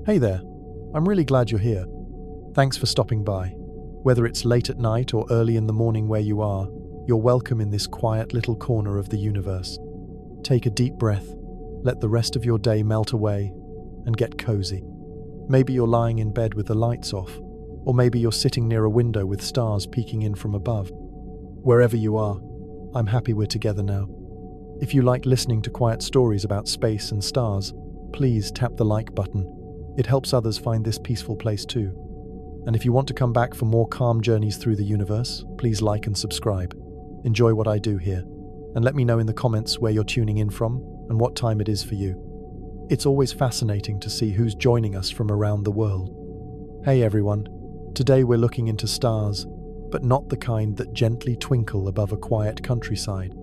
Hey there, I'm really glad you're here. Thanks for stopping by. Whether it's late at night or early in the morning where you are, you're welcome in this quiet little corner of the universe. Take a deep breath, let the rest of your day melt away, and get cozy. Maybe you're lying in bed with the lights off, or maybe you're sitting near a window with stars peeking in from above. Wherever you are, I'm happy we're together now. If you like listening to quiet stories about space and stars, please tap the like button. It helps others find this peaceful place too. And if you want to come back for more calm journeys through the universe, please like and subscribe. Enjoy what I do here, and let me know in the comments where you're tuning in from and what time it is for you. It's always fascinating to see who's joining us from around the world. Hey everyone, today we're looking into stars, but not the kind that gently twinkle above a quiet countryside.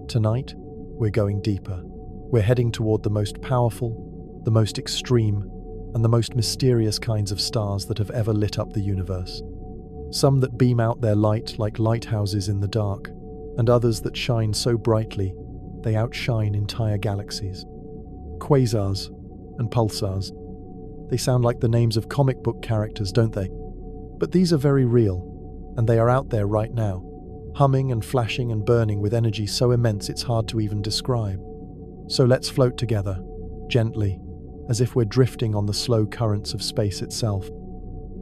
Tonight, we're going deeper. We're heading toward the most powerful, the most extreme, and the most mysterious kinds of stars that have ever lit up the universe. Some that beam out their light like lighthouses in the dark, and others that shine so brightly they outshine entire galaxies. Quasars and pulsars. They sound like the names of comic book characters, don't they? But these are very real, and they are out there right now, humming and flashing and burning with energy so immense it's hard to even describe. So let's float together, gently, as if we're drifting on the slow currents of space itself.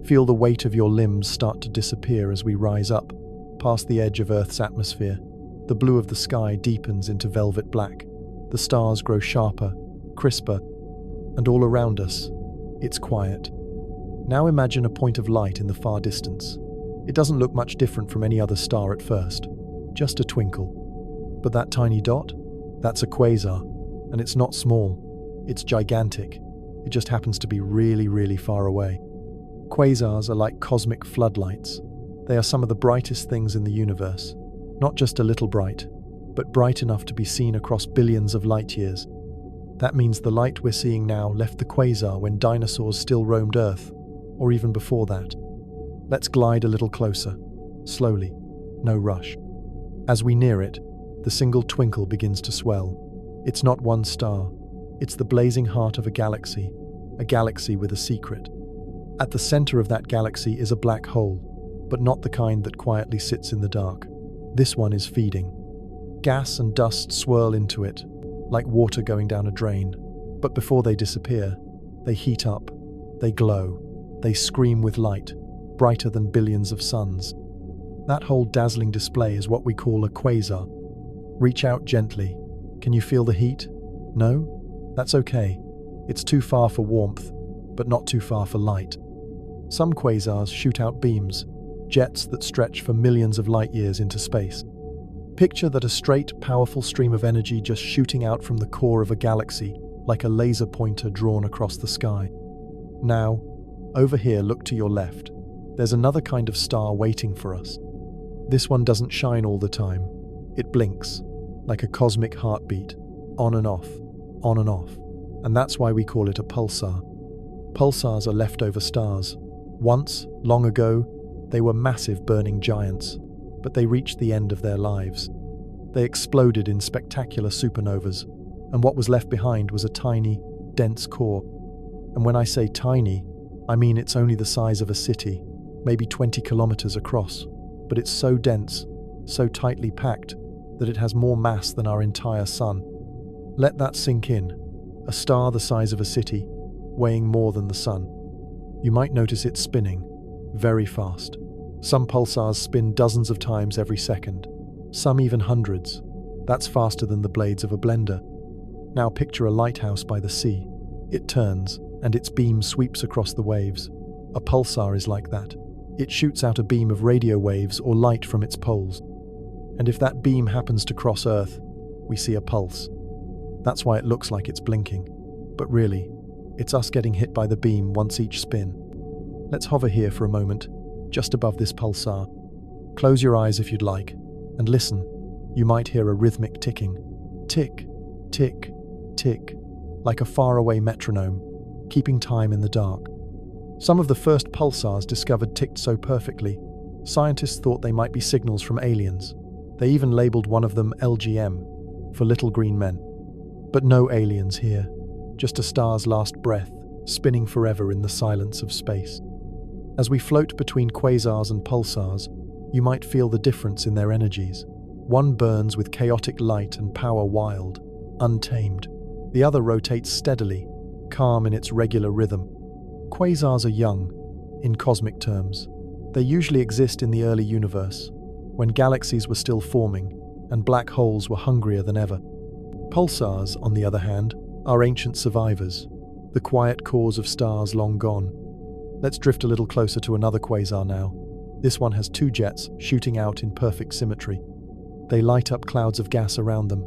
Feel the weight of your limbs start to disappear as we rise up, past the edge of Earth's atmosphere. The blue of the sky deepens into velvet black. The stars grow sharper, crisper, and all around us, it's quiet. Now imagine a point of light in the far distance. It doesn't look much different from any other star at first, just a twinkle. But that tiny dot? That's a quasar, and it's not small. It's gigantic. It just happens to be really, really far away. Quasars are like cosmic floodlights. They are some of the brightest things in the universe. Not just a little bright, but bright enough to be seen across billions of light years. That means the light we're seeing now left the quasar when dinosaurs still roamed Earth, or even before that. Let's glide a little closer, slowly, no rush. As we near it, the single twinkle begins to swell. It's not one star. It's the blazing heart of a galaxy with a secret. At the center of that galaxy is a black hole, but not the kind that quietly sits in the dark. This one is feeding. Gas and dust swirl into it, like water going down a drain. But before they disappear, they heat up, they glow, they scream with light, brighter than billions of suns. That whole dazzling display is what we call a quasar. Reach out gently. Can you feel the heat? No? That's okay. It's too far for warmth, but not too far for light. Some quasars shoot out beams, jets that stretch for millions of light years into space. Picture that a straight, powerful stream of energy just shooting out from the core of a galaxy, like a laser pointer drawn across the sky. Now, over here, look to your left. There's another kind of star waiting for us. This one doesn't shine all the time. It blinks, like a cosmic heartbeat, on and off. On and off. And that's why we call it a pulsar. Pulsars are leftover stars. Once, long ago, they were massive burning giants, but they reached the end of their lives. They exploded in spectacular supernovas, and what was left behind was a tiny, dense core. And when I say tiny, I mean it's only the size of a city, maybe 20 kilometers across, but it's so dense, so tightly packed, that it has more mass than our entire sun. Let that sink in. A star the size of a city, weighing more than the sun. You might notice it spinning, very fast. Some pulsars spin dozens of times every second, some even hundreds. That's faster than the blades of a blender. Now picture a lighthouse by the sea. It turns, and its beam sweeps across the waves. A pulsar is like that. It shoots out a beam of radio waves or light from its poles. And if that beam happens to cross Earth, we see a pulse. That's why it looks like it's blinking. But really, it's us getting hit by the beam once each spin. Let's hover here for a moment, just above this pulsar. Close your eyes if you'd like, and listen. You might hear a rhythmic ticking. Tick, tick, tick, like a faraway metronome, keeping time in the dark. Some of the first pulsars discovered ticked so perfectly, scientists thought they might be signals from aliens. They even labeled one of them LGM, for little green men. But no aliens here, just a star's last breath, spinning forever in the silence of space. As we float between quasars and pulsars, you might feel the difference in their energies. One burns with chaotic light and power wild, untamed. The other rotates steadily, calm in its regular rhythm. Quasars are young, in cosmic terms. They usually exist in the early universe, when galaxies were still forming and black holes were hungrier than ever. Pulsars, on the other hand, are ancient survivors, the quiet cores of stars long gone. Let's drift a little closer to another quasar now. This one has two jets shooting out in perfect symmetry. They light up clouds of gas around them,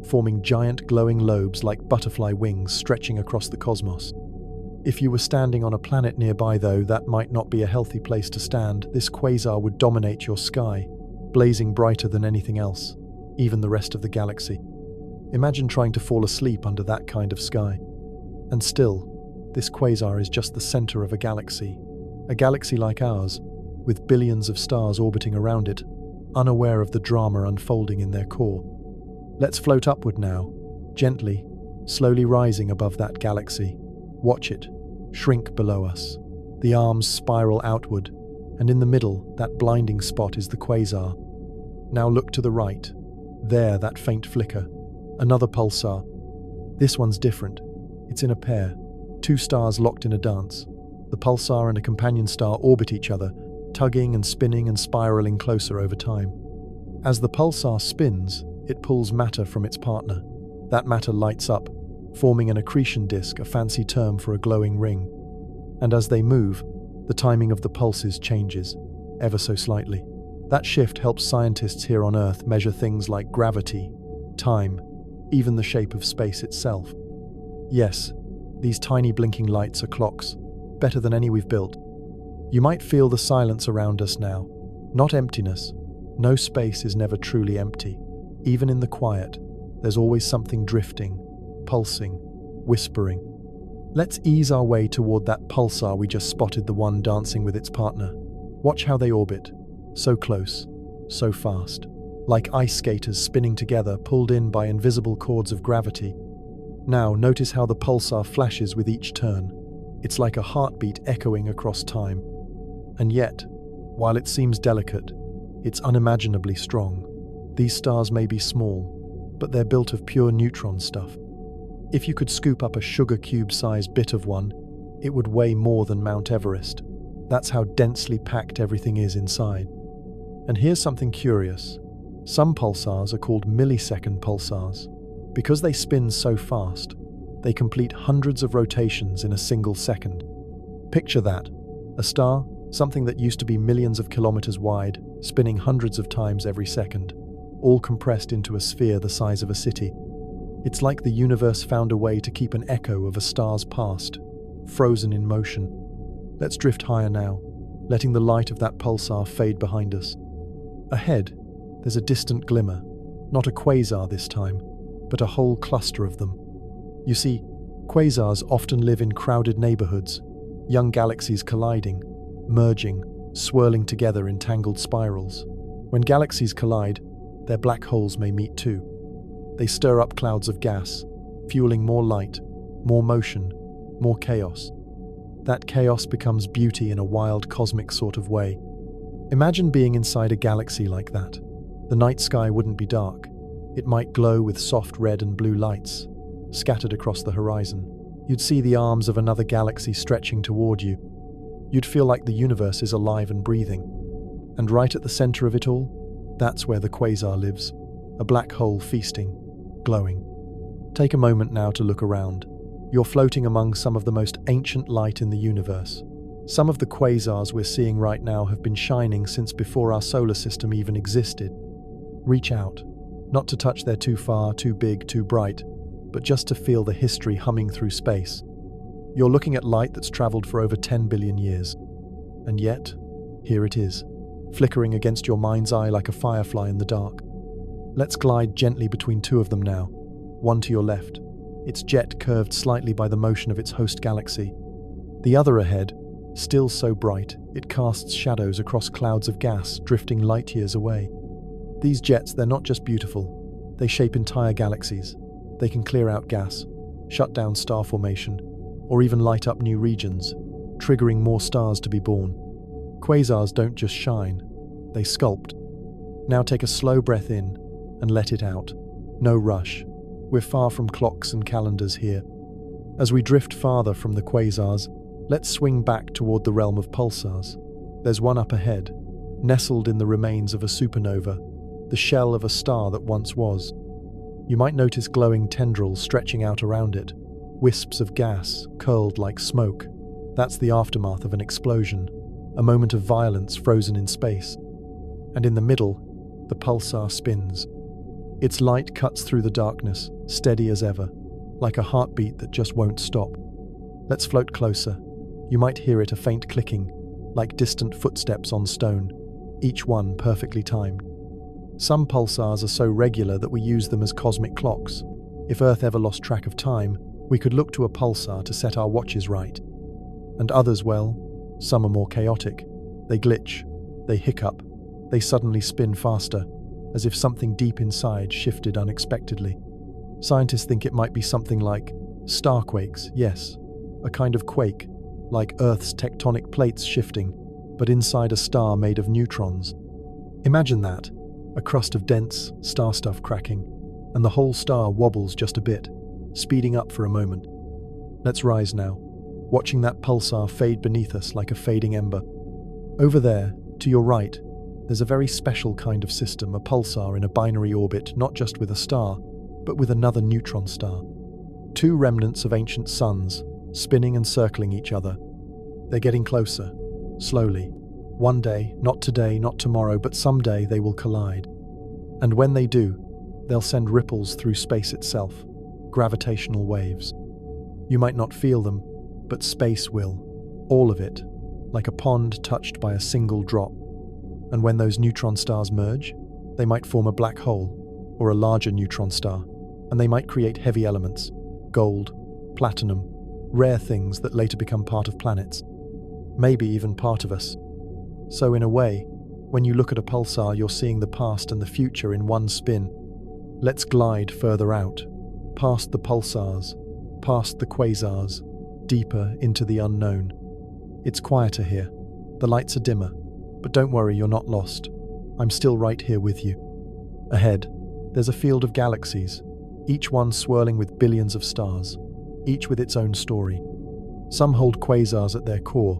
forming giant glowing lobes like butterfly wings stretching across the cosmos. If you were standing on a planet nearby, though, that might not be a healthy place to stand. This quasar would dominate your sky, blazing brighter than anything else, even the rest of the galaxy. Imagine trying to fall asleep under that kind of sky. And still, this quasar is just the center of a galaxy like ours, with billions of stars orbiting around it, unaware of the drama unfolding in their core. Let's float upward now, gently, slowly rising above that galaxy. Watch it shrink below us. The arms spiral outward, and in the middle, that blinding spot is the quasar. Now look to the right. There, that faint flicker. Another pulsar. This one's different. It's in a pair. Two stars locked in a dance. The pulsar and a companion star orbit each other, tugging and spinning and spiraling closer over time. As the pulsar spins, it pulls matter from its partner. That matter lights up, forming an accretion disk, a fancy term for a glowing ring. And as they move, the timing of the pulses changes, ever so slightly. That shift helps scientists here on Earth measure things like gravity, time, even the shape of space itself. Yes, these tiny blinking lights are clocks, better than any we've built. You might feel the silence around us now, not emptiness. No space is never truly empty. Even in the quiet, there's always something drifting, pulsing, whispering. Let's ease our way toward that pulsar we just spotted, the one dancing with its partner. Watch how they orbit. So close, so fast. Like ice skaters spinning together, pulled in by invisible cords of gravity. Now, notice how the pulsar flashes with each turn. It's like a heartbeat echoing across time. And yet, while it seems delicate, it's unimaginably strong. These stars may be small, but they're built of pure neutron stuff. If you could scoop up a sugar cube-sized bit of one, it would weigh more than Mount Everest. That's how densely packed everything is inside. And here's something curious. Some pulsars are called millisecond pulsars. Because they spin so fast, they complete hundreds of rotations in a single second. Picture that. A star, something that used to be millions of kilometers wide, spinning hundreds of times every second, all compressed into a sphere the size of a city. It's like the universe found a way to keep an echo of a star's past, frozen in motion. Let's drift higher now, letting the light of that pulsar fade behind us. Ahead, there's a distant glimmer, not a quasar this time, but a whole cluster of them. You see, quasars often live in crowded neighborhoods, young galaxies colliding, merging, swirling together in tangled spirals. When galaxies collide, their black holes may meet too. They stir up clouds of gas, fueling more light, more motion, more chaos. That chaos becomes beauty in a wild cosmic sort of way. Imagine being inside a galaxy like that. The night sky wouldn't be dark. It might glow with soft red and blue lights, scattered across the horizon. You'd see the arms of another galaxy stretching toward you. You'd feel like the universe is alive and breathing. And right at the center of it all, that's where the quasar lives, a black hole feasting, glowing. Take a moment now to look around. You're floating among some of the most ancient light in the universe. Some of the quasars we're seeing right now have been shining since before our solar system even existed. Reach out, not to touch their too far, too big, too bright, but just to feel the history humming through space. You're looking at light that's traveled for over 10 billion years. And yet, here it is, flickering against your mind's eye like a firefly in the dark. Let's glide gently between two of them now, one to your left, its jet curved slightly by the motion of its host galaxy. The other ahead, still so bright, it casts shadows across clouds of gas drifting light years away. These jets, they're not just beautiful, they shape entire galaxies. They can clear out gas, shut down star formation, or even light up new regions, triggering more stars to be born. Quasars don't just shine, they sculpt. Now take a slow breath in and let it out. No rush. We're far from clocks and calendars here. As we drift farther from the quasars, let's swing back toward the realm of pulsars. There's one up ahead, nestled in the remains of a supernova, the shell of a star that once was. You might notice glowing tendrils stretching out around it, wisps of gas curled like smoke. That's the aftermath of an explosion, a moment of violence frozen in space. And in the middle, the pulsar spins. Its light cuts through the darkness, steady as ever, like a heartbeat that just won't stop. Let's float closer. You might hear it, a faint clicking, like distant footsteps on stone, each one perfectly timed. Some pulsars are so regular that we use them as cosmic clocks. If Earth ever lost track of time, we could look to a pulsar to set our watches right. And others, well, some are more chaotic. They glitch, they hiccup, they suddenly spin faster, as if something deep inside shifted unexpectedly. Scientists think it might be something like starquakes, yes, a kind of quake, like Earth's tectonic plates shifting, but inside a star made of neutrons. Imagine that, a crust of dense star stuff cracking, and the whole star wobbles just a bit, speeding up for a moment. Let's rise now, watching that pulsar fade beneath us like a fading ember. Over there, to your right, there's a very special kind of system, a pulsar in a binary orbit, not just with a star, but with another neutron star. Two remnants of ancient suns, spinning and circling each other. They're getting closer, slowly. One day, not today, not tomorrow, but someday they will collide. And when they do, they'll send ripples through space itself, gravitational waves. You might not feel them, but space will. All of it, like a pond touched by a single drop. And when those neutron stars merge, they might form a black hole, or a larger neutron star, and they might create heavy elements, gold, platinum, rare things that later become part of planets, maybe even part of us. So in a way, when you look at a pulsar, you're seeing the past and the future in one spin. Let's glide further out, past the pulsars, past the quasars, deeper into the unknown. It's quieter here. The lights are dimmer. But don't worry, you're not lost. I'm still right here with you. Ahead, there's a field of galaxies, each one swirling with billions of stars, each with its own story. Some hold quasars at their core,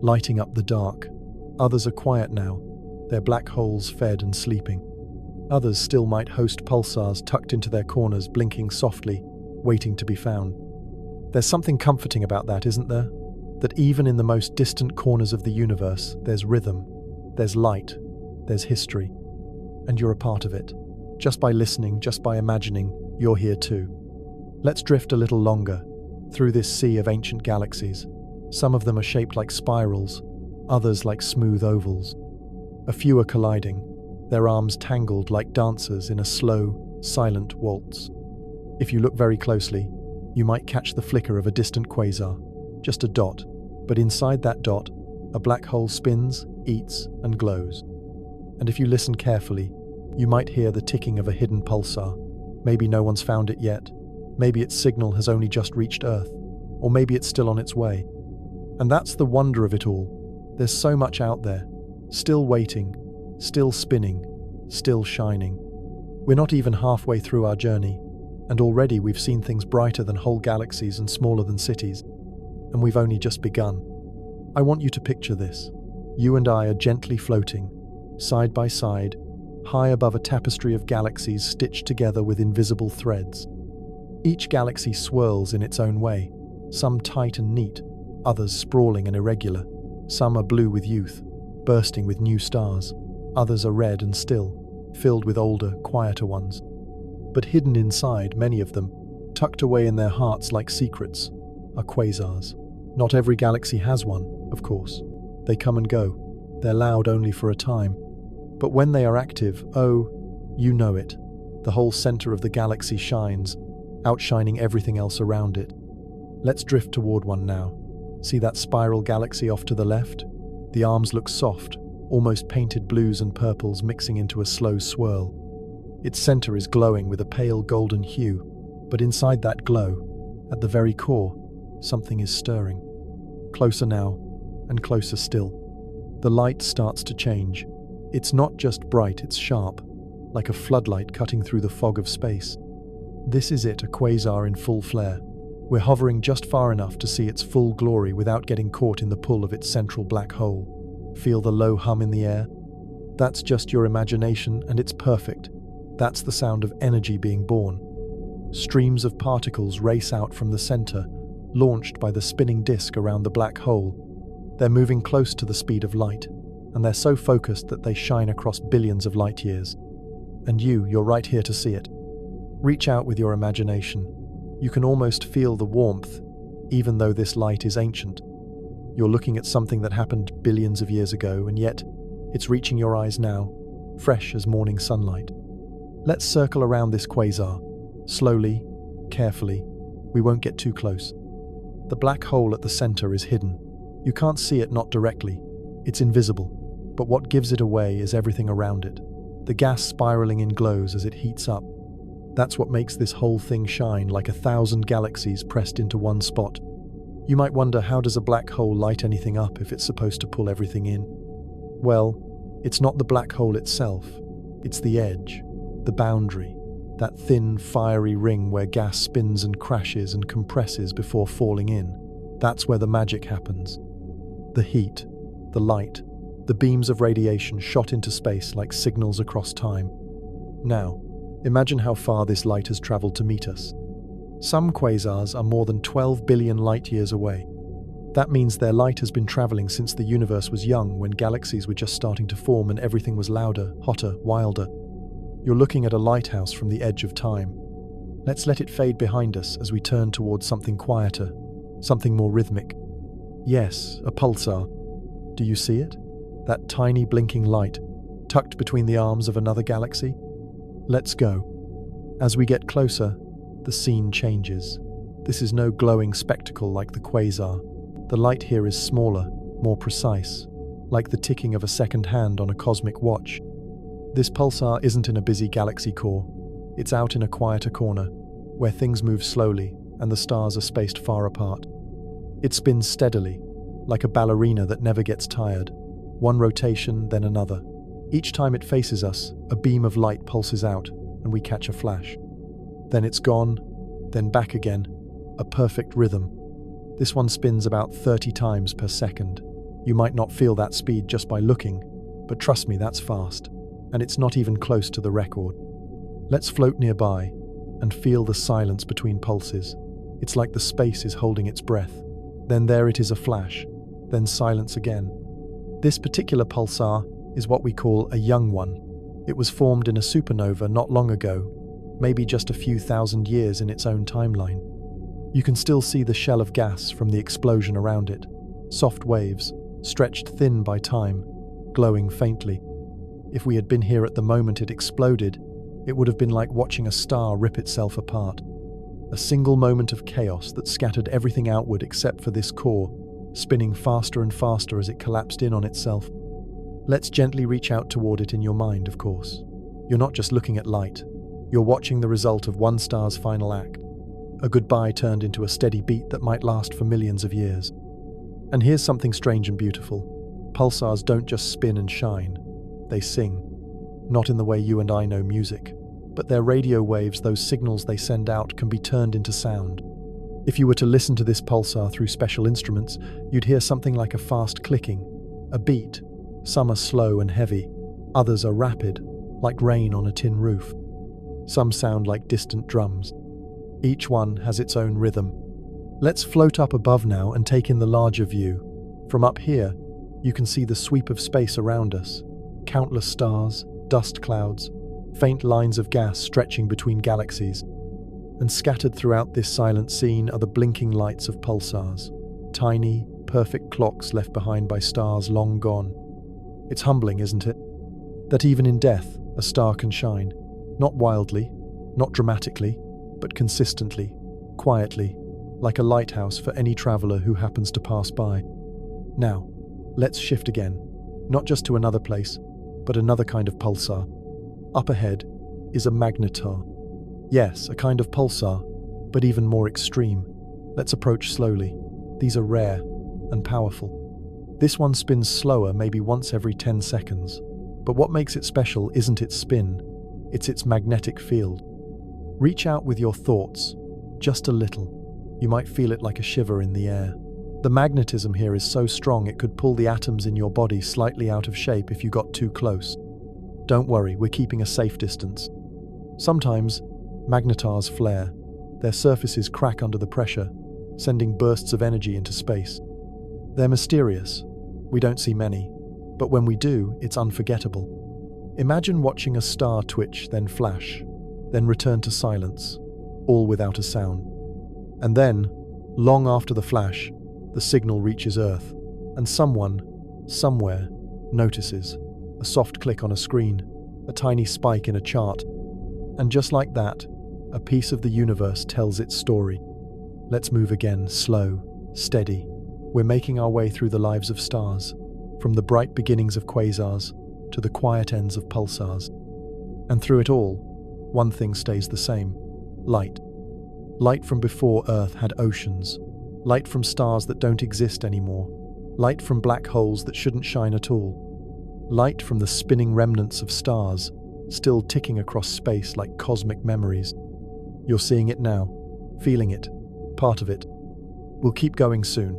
lighting up the dark. Others are quiet now, their black holes fed and sleeping. Others still might host pulsars tucked into their corners, blinking softly, waiting to be found. There's something comforting about that, isn't there? That even in the most distant corners of the universe, there's rhythm, there's light, there's history. And you're a part of it. Just by listening, just by imagining, you're here too. Let's drift a little longer, through this sea of ancient galaxies. Some of them are shaped like spirals, others like smooth ovals. A few are colliding, their arms tangled like dancers in a slow, silent waltz. If you look very closely, you might catch the flicker of a distant quasar, just a dot, but inside that dot, a black hole spins, eats, and glows. And if you listen carefully, you might hear the ticking of a hidden pulsar. Maybe no one's found it yet. Maybe its signal has only just reached Earth, or maybe it's still on its way. And that's the wonder of it all. There's so much out there, still waiting, still spinning, still shining. We're not even halfway through our journey, and already we've seen things brighter than whole galaxies and smaller than cities. And we've only just begun. I want you to picture this. You and I are gently floating, side by side, high above a tapestry of galaxies stitched together with invisible threads. Each galaxy swirls in its own way, some tight and neat, others sprawling and irregular. Some are blue with youth, bursting with new stars. Others are red and still, filled with older, quieter ones. But hidden inside, many of them, tucked away in their hearts like secrets, are quasars. Not every galaxy has one, of course. They come and go. They're loud only for a time. But when they are active, oh, you know it. The whole center of the galaxy shines, outshining everything else around it. Let's drift toward one now. See that spiral galaxy off to the left? The arms look soft, almost painted blues and purples mixing into a slow swirl. Its center is glowing with a pale golden hue, but inside that glow, at the very core, something is stirring. Closer now, and closer still. The light starts to change. It's not just bright, it's sharp, like a floodlight cutting through the fog of space. This is it, a quasar in full flare. We're hovering just far enough to see its full glory without getting caught in the pull of its central black hole. Feel the low hum in the air? That's just your imagination, and it's perfect. That's the sound of energy being born. Streams of particles race out from the center, launched by the spinning disk around the black hole. They're moving close to the speed of light, and they're so focused that they shine across billions of light years. And you're right here to see it. Reach out with your imagination. You can almost feel the warmth, even though this light is ancient. You're looking at something that happened billions of years ago, and yet it's reaching your eyes now, fresh as morning sunlight. Let's circle around this quasar, slowly, carefully. We won't get too close. The black hole at the center is hidden. You can't see it, not directly. It's invisible. But what gives it away is everything around it. The gas spiraling in glows as it heats up. That's what makes this whole thing shine like 1,000 galaxies pressed into one spot. You might wonder, how does a black hole light anything up if it's supposed to pull everything in? Well, it's not the black hole itself. It's the edge, the boundary, that thin, fiery ring where gas spins and crashes and compresses before falling in. That's where the magic happens. The heat, the light, the beams of radiation shot into space like signals across time. Now, imagine how far this light has traveled to meet us. Some quasars are more than 12 billion light-years away. That means their light has been traveling since the universe was young, when galaxies were just starting to form and everything was louder, hotter, wilder. You're looking at a lighthouse from the edge of time. Let's let it fade behind us as we turn towards something quieter, something more rhythmic. Yes, a pulsar. Do you see it? That tiny blinking light, tucked between the arms of another galaxy? Let's go. As we get closer, the scene changes. This is no glowing spectacle like the quasar. The light here is smaller, more precise, like the ticking of a second hand on a cosmic watch. This pulsar isn't in a busy galaxy core. It's out in a quieter corner, where things move slowly and the stars are spaced far apart. It spins steadily, like a ballerina that never gets tired. One rotation, then another. Each time it faces us, a beam of light pulses out, and we catch a flash. Then it's gone, then back again, a perfect rhythm. This one spins about 30 times per second. You might not feel that speed just by looking, but trust me, that's fast. And it's not even close to the record. Let's float nearby and feel the silence between pulses. It's like the space is holding its breath. Then there it is, a flash, then silence again. This particular pulsar is what we call a young one. It was formed in a supernova not long ago, maybe just a few thousand years in its own timeline. You can still see the shell of gas from the explosion around it, soft waves, stretched thin by time, glowing faintly. If we had been here at the moment it exploded, it would have been like watching a star rip itself apart. A single moment of chaos that scattered everything outward except for this core, spinning faster and faster as it collapsed in on itself. Let's gently reach out toward it in your mind, of course. You're not just looking at light. You're watching the result of one star's final act. A goodbye turned into a steady beat that might last for millions of years. And here's something strange and beautiful. Pulsars don't just spin and shine. They sing. Not in the way you and I know music, but their radio waves, those signals they send out, can be turned into sound. If you were to listen to this pulsar through special instruments, you'd hear something like a fast clicking, a beat. Some are slow and heavy, others are rapid, like rain on a tin roof. Some sound like distant drums. Each one has its own rhythm. Let's float up above now and take in the larger view. From up here, you can see the sweep of space around us. Countless stars, dust clouds, faint lines of gas stretching between galaxies. And scattered throughout this silent scene are the blinking lights of pulsars. Tiny, perfect clocks left behind by stars long gone. It's humbling, isn't it? That even in death, a star can shine. Not wildly, not dramatically, but consistently, quietly, like a lighthouse for any traveler who happens to pass by. Now, let's shift again, not just to another place, but another kind of pulsar. Up ahead is a magnetar. Yes, a kind of pulsar, but even more extreme. Let's approach slowly. These are rare and powerful. This one spins slower, maybe once every 10 seconds. But what makes it special isn't its spin, it's its magnetic field. Reach out with your thoughts, just a little. You might feel it like a shiver in the air. The magnetism here is so strong it could pull the atoms in your body slightly out of shape if you got too close. Don't worry, we're keeping a safe distance. Sometimes, magnetars flare. Their surfaces crack under the pressure, sending bursts of energy into space. They're mysterious. We don't see many, but when we do, it's unforgettable. Imagine watching a star twitch, then flash, then return to silence, all without a sound. And then, long after the flash, the signal reaches Earth, and someone, somewhere, notices. A soft click on a screen, a tiny spike in a chart, and just like that, a piece of the universe tells its story. Let's move again, slow, steady. We're making our way through the lives of stars, from the bright beginnings of quasars to the quiet ends of pulsars. And through it all, one thing stays the same: light. Light from before Earth had oceans. Light from stars that don't exist anymore. Light from black holes that shouldn't shine at all. Light from the spinning remnants of stars, still ticking across space like cosmic memories. You're seeing it now, feeling it, part of it. We'll keep going soon.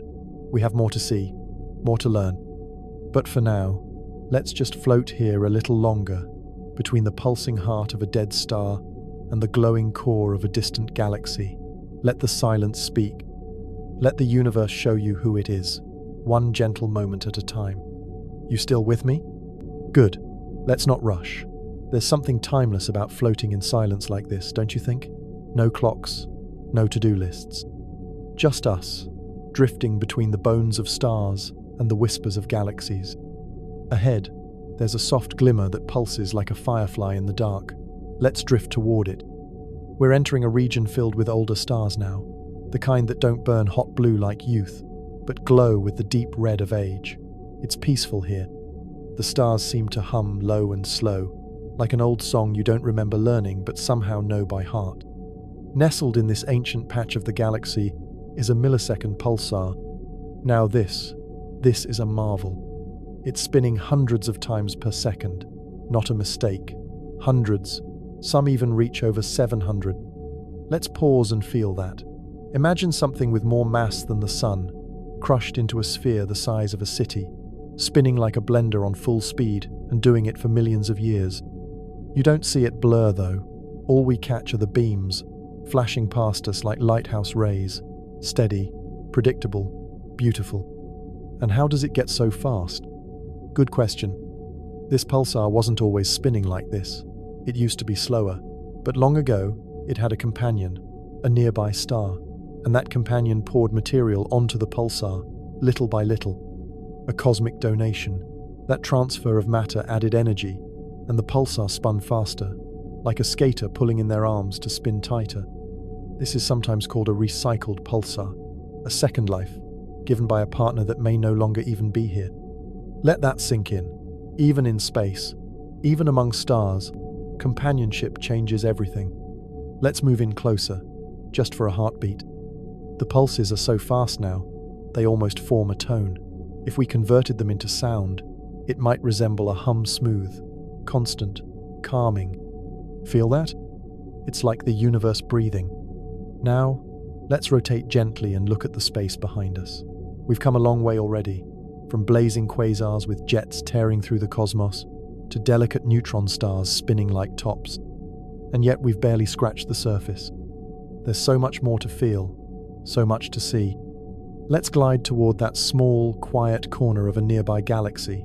We have more to see, more to learn. But for now, let's just float here a little longer, between the pulsing heart of a dead star and the glowing core of a distant galaxy. Let the silence speak. Let the universe show you who it is, one gentle moment at a time. You still with me? Good. Let's not rush. There's something timeless about floating in silence like this, don't you think? No clocks, no to-do lists. Just us, drifting between the bones of stars and the whispers of galaxies. Ahead, there's a soft glimmer that pulses like a firefly in the dark. Let's drift toward it. We're entering a region filled with older stars now, the kind that don't burn hot blue like youth, but glow with the deep red of age. It's peaceful here. The stars seem to hum low and slow, like an old song you don't remember learning but somehow know by heart. Nestled in this ancient patch of the galaxy is a millisecond pulsar. Now this is a marvel. It's spinning hundreds of times per second. Not a mistake. Hundreds. Some even reach over 700. Let's pause and feel that. Imagine something with more mass than the sun, crushed into a sphere the size of a city, spinning like a blender on full speed and doing it for millions of years. You don't see it blur though. All we catch are the beams, flashing past us like lighthouse rays. Steady, predictable, beautiful. And how does it get so fast? Good question. This pulsar wasn't always spinning like this. It used to be slower, but long ago, it had a companion, a nearby star, and that companion poured material onto the pulsar, little by little. A cosmic donation. That transfer of matter added energy, and the pulsar spun faster, like a skater pulling in their arms to spin tighter. This is sometimes called a recycled pulsar, a second life, given by a partner that may no longer even be here. Let that sink in. Even in space, even among stars, companionship changes everything. Let's move in closer, just for a heartbeat. The pulses are so fast now, they almost form a tone. If we converted them into sound, it might resemble a hum, smooth, constant, calming. Feel that? It's like the universe breathing. Now, let's rotate gently and look at the space behind us. We've come a long way already, from blazing quasars with jets tearing through the cosmos, to delicate neutron stars spinning like tops. And yet we've barely scratched the surface. There's so much more to feel, so much to see. Let's glide toward that small, quiet corner of a nearby galaxy.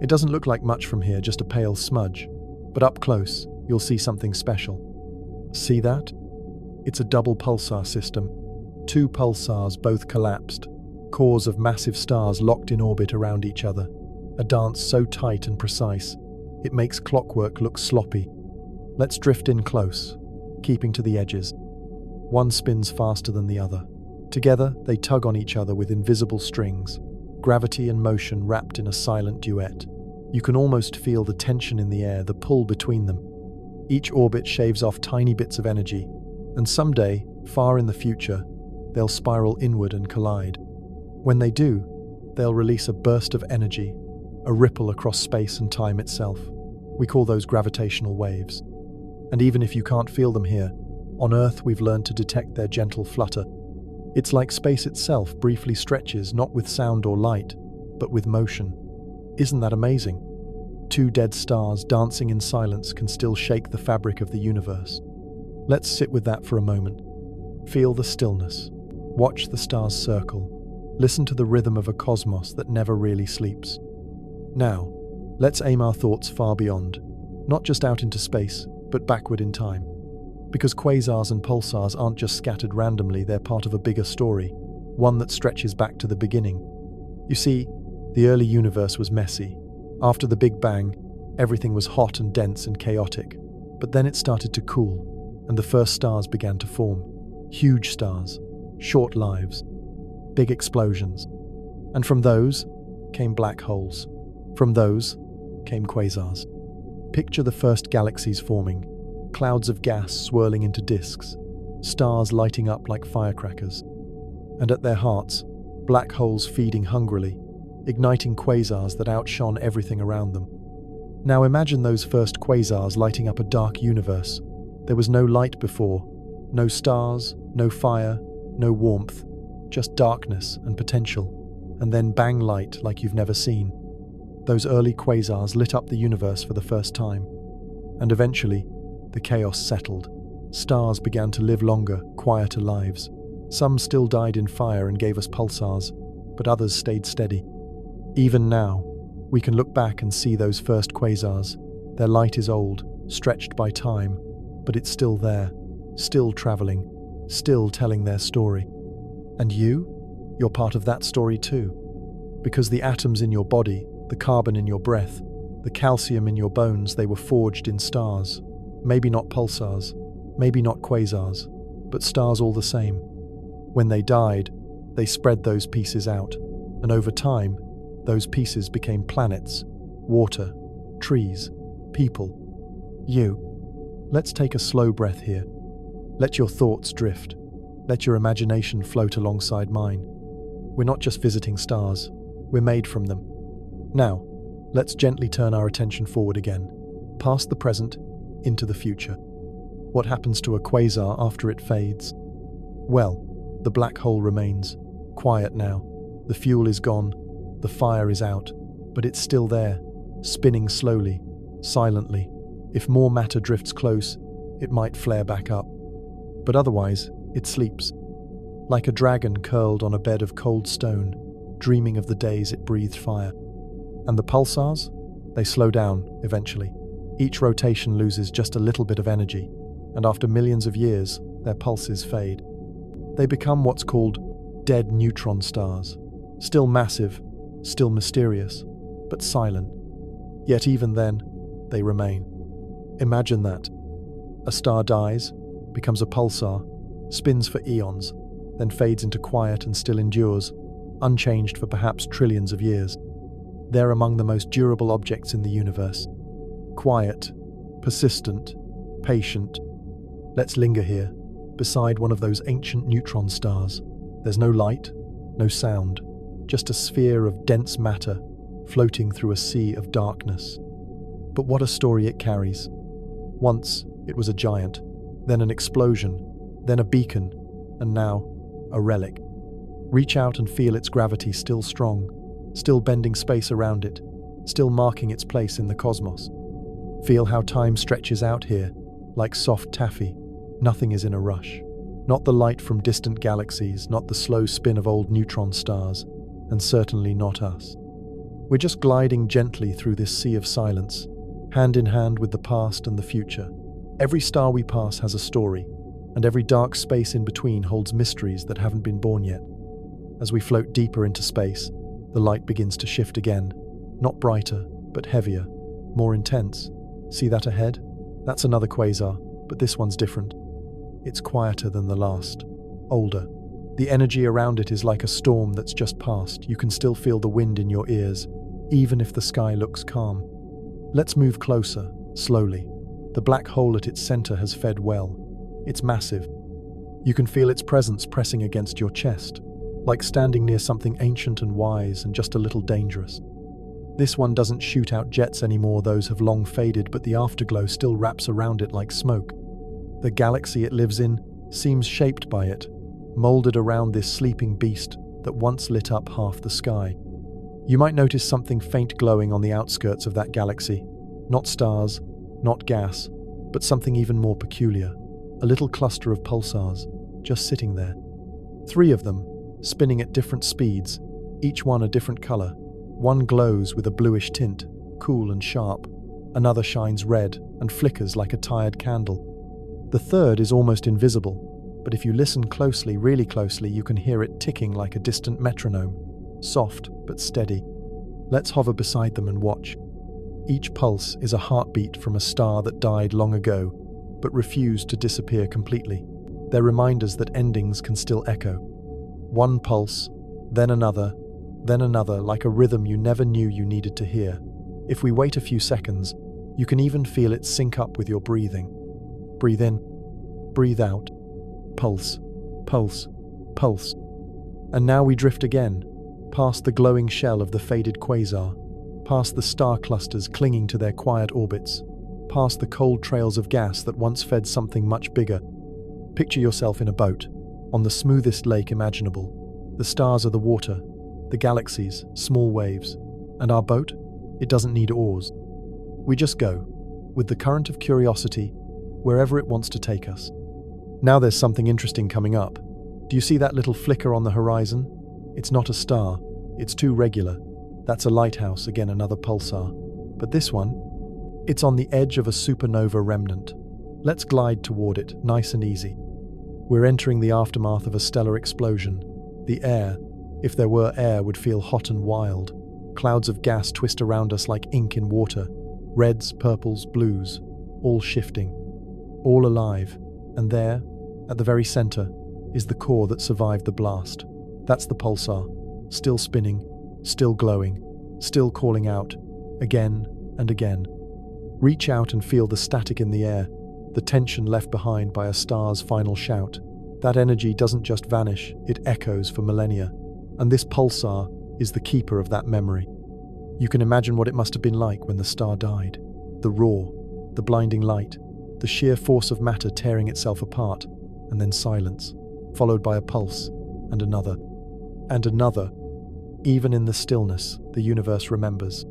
It doesn't look like much from here, just a pale smudge. But up close, you'll see something special. See that? It's a double pulsar system. Two pulsars, both collapsed. Cores of massive stars locked in orbit around each other. A dance so tight and precise, it makes clockwork look sloppy. Let's drift in close, keeping to the edges. One spins faster than the other. Together, they tug on each other with invisible strings, gravity and motion wrapped in a silent duet. You can almost feel the tension in the air, the pull between them. Each orbit shaves off tiny bits of energy, and someday, far in the future, they'll spiral inward and collide. When they do, they'll release a burst of energy, a ripple across space and time itself. We call those gravitational waves. And even if you can't feel them here, on Earth we've learned to detect their gentle flutter. It's like space itself briefly stretches, not with sound or light, but with motion. Isn't that amazing? Two dead stars dancing in silence can still shake the fabric of the universe. Let's sit with that for a moment. Feel the stillness. Watch the stars circle. Listen to the rhythm of a cosmos that never really sleeps. Now, let's aim our thoughts far beyond, not just out into space, but backward in time. Because quasars and pulsars aren't just scattered randomly, they're part of a bigger story, one that stretches back to the beginning. You see, the early universe was messy. After the Big Bang, everything was hot and dense and chaotic. But then it started to cool, and the first stars began to form. Huge stars, short lives, big explosions. And from those came black holes. From those came quasars. Picture the first galaxies forming, clouds of gas swirling into disks, stars lighting up like firecrackers. And at their hearts, black holes feeding hungrily, igniting quasars that outshone everything around them. Now imagine those first quasars lighting up a dark universe. There was no light before, no stars, no fire, no warmth, just darkness and potential. And then bang, light like you've never seen. Those early quasars lit up the universe for the first time. And eventually, the chaos settled. Stars began to live longer, quieter lives. Some still died in fire and gave us pulsars, but others stayed steady. Even now, we can look back and see those first quasars. Their light is old, stretched by time, but it's still there, still traveling, still telling their story. And you're part of that story too. Because the atoms in your body, the carbon in your breath, the calcium in your bones, they were forged in stars. Maybe not pulsars, maybe not quasars, but stars all the same. When they died, they spread those pieces out, and over time, those pieces became planets, water, trees, people, you. Let's take a slow breath here. Let your thoughts drift. Let your imagination float alongside mine. We're not just visiting stars, we're made from them. Now, let's gently turn our attention forward again, past the present, into the future. What happens to a quasar after it fades? Well, the black hole remains, quiet now. The fuel is gone, the fire is out, but it's still there, spinning slowly, silently. If more matter drifts close, it might flare back up. But otherwise, it sleeps, like a dragon curled on a bed of cold stone, dreaming of the days it breathed fire. And the pulsars? They slow down, eventually. Each rotation loses just a little bit of energy, and after millions of years, their pulses fade. They become what's called dead neutron stars, still massive, still mysterious, but silent. Yet even then, they remain. Imagine that. A star dies, becomes a pulsar, spins for eons, then fades into quiet and still endures, unchanged for perhaps trillions of years. They're among the most durable objects in the universe. Quiet, persistent, patient. Let's linger here, beside one of those ancient neutron stars. There's no light, no sound, just a sphere of dense matter floating through a sea of darkness. But what a story it carries. Once, it was a giant, then an explosion, then a beacon, and now, a relic. Reach out and feel its gravity still strong, still bending space around it, still marking its place in the cosmos. Feel how time stretches out here, like soft taffy. Nothing is in a rush. Not the light from distant galaxies, not the slow spin of old neutron stars, and certainly not us. We're just gliding gently through this sea of silence, hand in hand with the past and the future. Every star we pass has a story, and every dark space in between holds mysteries that haven't been born yet. As we float deeper into space, the light begins to shift again, not brighter, but heavier, more intense. See that ahead? That's another quasar, but this one's different. It's quieter than the last, older. The energy around it is like a storm that's just passed. You can still feel the wind in your ears, even if the sky looks calm. Let's move closer, slowly. The black hole at its center has fed well. It's massive. You can feel its presence pressing against your chest, like standing near something ancient and wise and just a little dangerous. This one doesn't shoot out jets anymore, those have long faded, but the afterglow still wraps around it like smoke. The galaxy it lives in seems shaped by it, molded around this sleeping beast that once lit up half the sky. You might notice something faint glowing on the outskirts of that galaxy. Not stars, not gas, but something even more peculiar. A little cluster of pulsars, just sitting there. 3 of them, spinning at different speeds, each one a different color. One glows with a bluish tint, cool and sharp. Another shines red and flickers like a tired candle. The third is almost invisible, but if you listen closely, really closely, you can hear it ticking like a distant metronome, soft but steady. Let's hover beside them and watch. Each pulse is a heartbeat from a star that died long ago, but refused to disappear completely. They're reminders that endings can still echo. One pulse, then another, like a rhythm you never knew you needed to hear. If we wait a few seconds, you can even feel it sync up with your breathing. Breathe in, breathe out, pulse, pulse, pulse. And now we drift again, past the glowing shell of the faded quasar, past the star clusters clinging to their quiet orbits, past the cold trails of gas that once fed something much bigger. Picture yourself in a boat, on the smoothest lake imaginable. The stars are the water, the galaxies, small waves. And our boat? It doesn't need oars. We just go, with the current of curiosity, wherever it wants to take us. Now there's something interesting coming up. Do you see that little flicker on the horizon? It's not a star, it's too regular. That's a lighthouse, again another pulsar. But this one, it's on the edge of a supernova remnant. Let's glide toward it, nice and easy. We're entering the aftermath of a stellar explosion. The air, if there were air, would feel hot and wild. Clouds of gas twist around us like ink in water. Reds, purples, blues, all shifting, all alive. And there, at the very center, is the core that survived the blast. That's the pulsar, still spinning, still glowing, still calling out, again and again. Reach out and feel the static in the air, the tension left behind by a star's final shout. That energy doesn't just vanish, it echoes for millennia. And this pulsar is the keeper of that memory. You can imagine what it must have been like when the star died. The roar, the blinding light, the sheer force of matter tearing itself apart, and then silence, followed by a pulse, and another, and another. Even in the stillness, the universe remembers.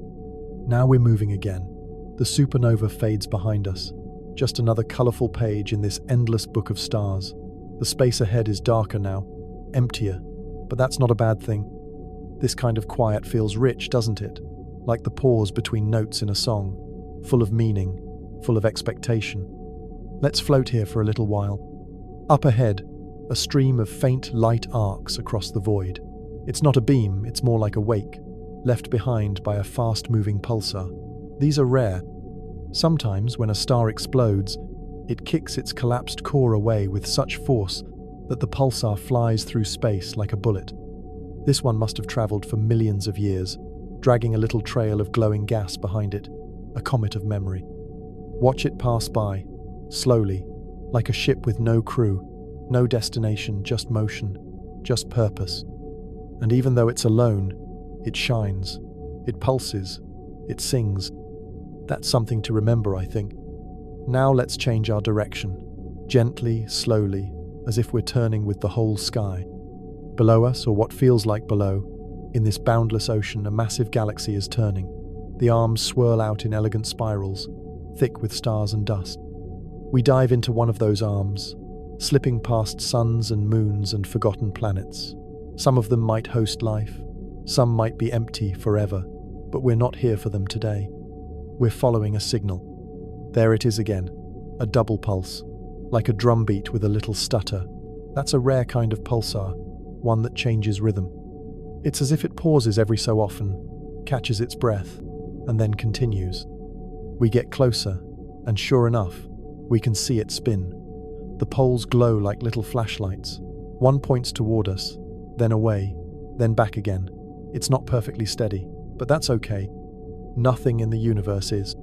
Now we're moving again. The supernova fades behind us, just another colorful page in this endless book of stars. The space ahead is darker now, emptier, but that's not a bad thing. This kind of quiet feels rich, doesn't it? Like the pause between notes in a song, full of meaning, full of expectation. Let's float here for a little while. Up ahead, a stream of faint light arcs across the void. It's not a beam, it's more like a wake, left behind by a fast-moving pulsar. These are rare. Sometimes, when a star explodes, it kicks its collapsed core away with such force that the pulsar flies through space like a bullet. This one must have traveled for millions of years, dragging a little trail of glowing gas behind it, a comet of memory. Watch it pass by, slowly, like a ship with no crew, no destination, just motion, just purpose. And even though it's alone, it shines, it pulses, it sings. That's something to remember, I think. Now let's change our direction, gently, slowly, as if we're turning with the whole sky. Below us, or what feels like below, in this boundless ocean, a massive galaxy is turning. The arms swirl out in elegant spirals, thick with stars and dust. We dive into one of those arms, slipping past suns and moons and forgotten planets. Some of them might host life, some might be empty forever, but we're not here for them today. We're following a signal. There it is again, a double pulse, like a drumbeat with a little stutter. That's a rare kind of pulsar, one that changes rhythm. It's as if it pauses every so often, catches its breath, and then continues. We get closer, and sure enough, we can see it spin. The poles glow like little flashlights. One points toward us, then away, then back again. It's not perfectly steady, but that's okay. Nothing in the universe is.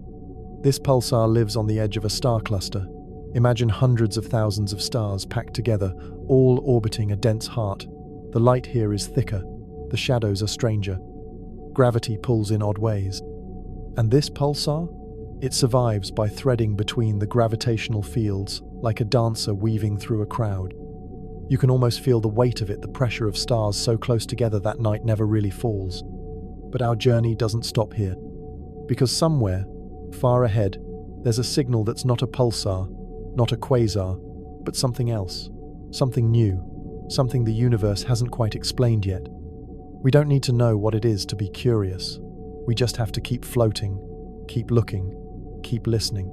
This pulsar lives on the edge of a star cluster, Imagine hundreds of thousands of stars packed together, all orbiting a dense heart. The light here is thicker, the shadows are stranger. Gravity pulls in odd ways. And this pulsar? It survives by threading between the gravitational fields, like a dancer weaving through a crowd. You can almost feel the weight of it, the pressure of stars so close together that night never really falls. But our journey doesn't stop here. Because somewhere, far ahead, there's a signal that's not a pulsar, not a quasar, but something else, something new, something the universe hasn't quite explained yet. We don't need to know what it is to be curious. We just have to keep floating, keep looking, keep listening.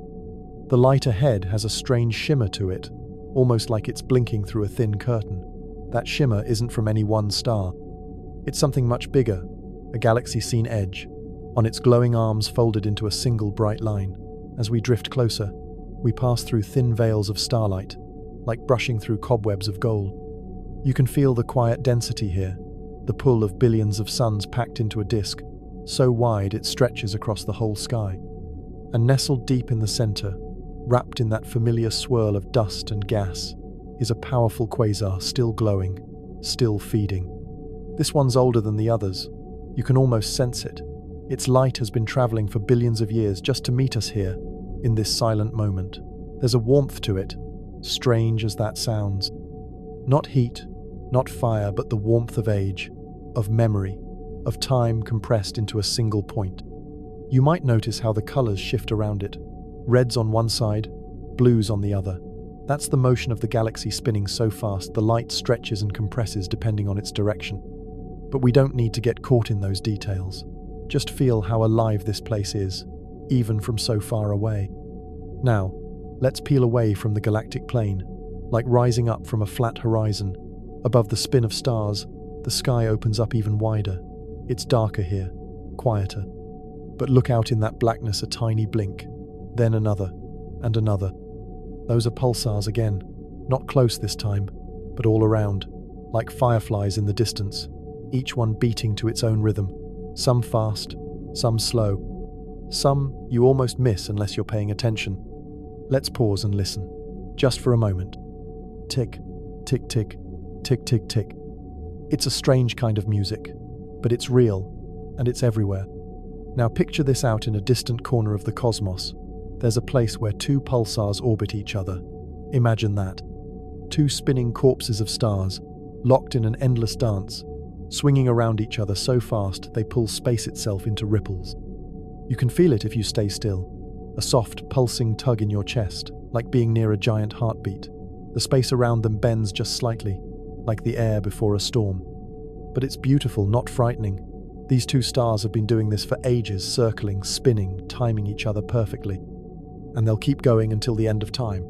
The light ahead has a strange shimmer to it, almost like it's blinking through a thin curtain. That shimmer isn't from any one star. It's something much bigger, a galaxy-seen edge, on its glowing arms folded into a single bright line. As we drift closer, we pass through thin veils of starlight, like brushing through cobwebs of gold. You can feel the quiet density here, the pull of billions of suns packed into a disk, so wide it stretches across the whole sky. And nestled deep in the center, wrapped in that familiar swirl of dust and gas, is a powerful quasar still glowing, still feeding. This one's older than the others. You can almost sense it. Its light has been traveling for billions of years just to meet us here, in this silent moment. There's a warmth to it, strange as that sounds. Not heat, not fire, but the warmth of age, of memory, of time compressed into a single point. You might notice how the colors shift around it. Reds on one side, blues on the other. That's the motion of the galaxy spinning so fast the light stretches and compresses depending on its direction. But we don't need to get caught in those details. Just feel how alive this place is, even from so far away. Now, let's peel away from the galactic plane, like rising up from a flat horizon. Above the spin of stars, the sky opens up even wider. It's darker here, quieter. But look out in that blackness, a tiny blink, then another, and another. Those are pulsars again, not close this time, but all around, like fireflies in the distance, each one beating to its own rhythm, some fast, some slow. Some you almost miss unless you're paying attention. Let's pause and listen, just for a moment. Tick, tick, tick, tick, tick, tick. It's a strange kind of music, but it's real, and it's everywhere. Now picture this out in a distant corner of the cosmos. There's a place where two pulsars orbit each other. Imagine that. Two spinning corpses of stars, locked in an endless dance, swinging around each other so fast they pull space itself into ripples. You can feel it if you stay still, a soft, pulsing tug in your chest, like being near a giant heartbeat. The space around them bends just slightly, like the air before a storm. But it's beautiful, not frightening. These two stars have been doing this for ages, circling, spinning, timing each other perfectly. And they'll keep going until the end of time.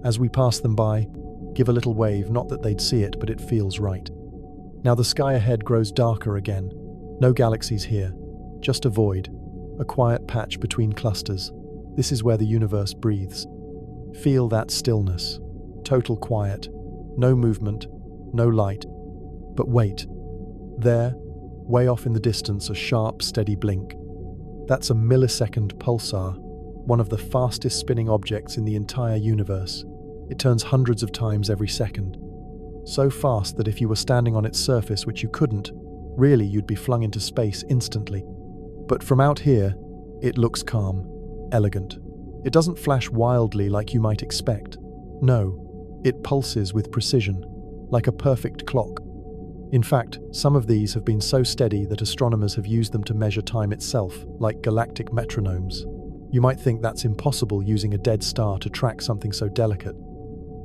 As we pass them by, give a little wave, not that they'd see it, but it feels right. Now the sky ahead grows darker again. No galaxies here, just a void, a quiet patch between clusters. This is where the universe breathes. Feel that stillness, total quiet, no movement, no light. But wait, there, way off in the distance, a sharp, steady blink. That's a millisecond pulsar, one of the fastest spinning objects in the entire universe. It turns hundreds of times every second. So fast that if you were standing on its surface, which you couldn't, really you'd be flung into space instantly. But from out here, it looks calm, elegant. It doesn't flash wildly like you might expect. No, it pulses with precision, like a perfect clock. In fact, some of these have been so steady that astronomers have used them to measure time itself, like galactic metronomes. You might think that's impossible using a dead star to track something so delicate.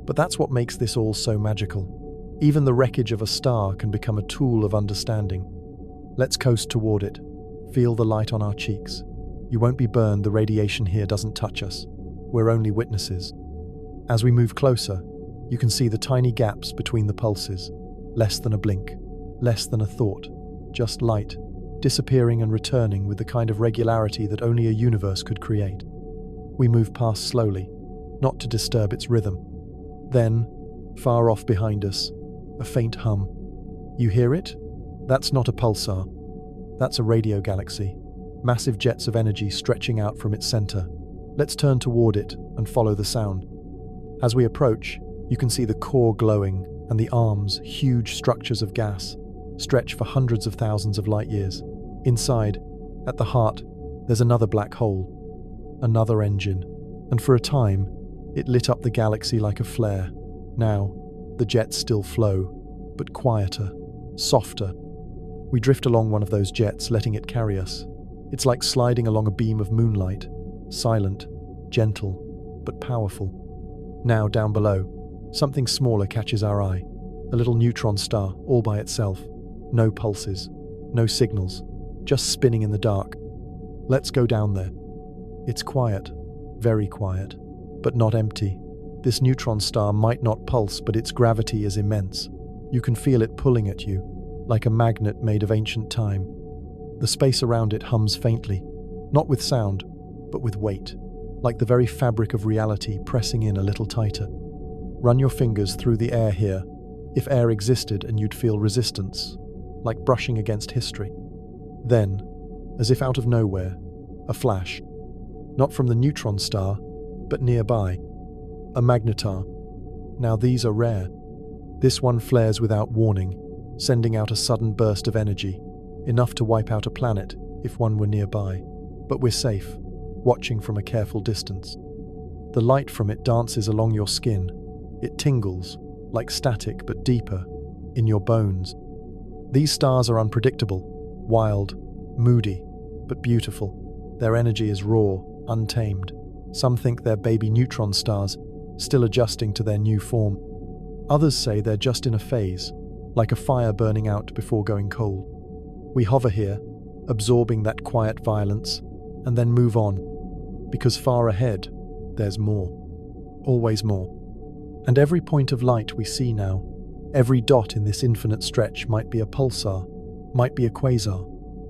But that's what makes this all so magical. Even the wreckage of a star can become a tool of understanding. Let's coast toward it. Feel the light on our cheeks. You won't be burned, the radiation here doesn't touch us. We're only witnesses. As we move closer, you can see the tiny gaps between the pulses. Less than a blink, less than a thought, just light, disappearing and returning with the kind of regularity that only a universe could create. We move past slowly, not to disturb its rhythm. Then, far off behind us, a faint hum. You hear it? That's not a pulsar. That's a radio galaxy, massive jets of energy stretching out from its center. Let's turn toward it and follow the sound. As we approach, you can see the core glowing and the arms, huge structures of gas, stretch for hundreds of thousands of light years. Inside, at the heart, there's another black hole, another engine, and for a time, it lit up the galaxy like a flare. Now, the jets still flow, but quieter, softer. We drift along one of those jets, letting it carry us. It's like sliding along a beam of moonlight, silent, gentle, but powerful. Now, down below, something smaller catches our eye. A little neutron star, all by itself. No pulses, no signals, just spinning in the dark. Let's go down there. It's quiet, very quiet, but not empty. This neutron star might not pulse, but its gravity is immense. You can feel it pulling at you, like a magnet made of ancient time. The space around it hums faintly, not with sound, but with weight, like the very fabric of reality pressing in a little tighter. Run your fingers through the air here, if air existed, and you'd feel resistance, like brushing against history. Then, as if out of nowhere, a flash, not from the neutron star, but nearby, a magnetar. Now these are rare. This one flares without warning, sending out a sudden burst of energy, enough to wipe out a planet if one were nearby. But we're safe, watching from a careful distance. The light from it dances along your skin. It tingles, like static but deeper, in your bones. These stars are unpredictable, wild, moody, but beautiful. Their energy is raw, untamed. Some think they're baby neutron stars, still adjusting to their new form. Others say they're just in a phase, like a fire burning out before going cold. We hover here, absorbing that quiet violence, and then move on, because far ahead, there's more. Always more. And every point of light we see now, every dot in this infinite stretch might be a pulsar, might be a quasar,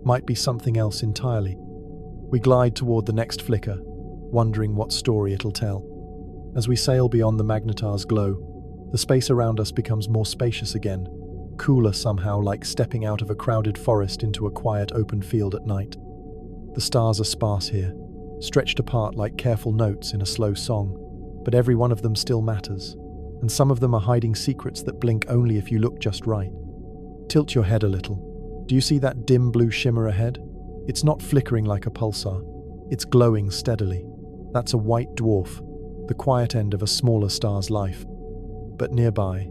might be something else entirely. We glide toward the next flicker, wondering what story it'll tell. As we sail beyond the magnetar's glow, the space around us becomes more spacious again, cooler somehow, like stepping out of a crowded forest into a quiet open field at night. The stars are sparse here, stretched apart like careful notes in a slow song, but every one of them still matters, and some of them are hiding secrets that blink only if you look just right. Tilt your head a little. Do you see that dim blue shimmer ahead? It's not flickering like a pulsar. It's glowing steadily. That's a white dwarf, the quiet end of a smaller star's life. But nearby,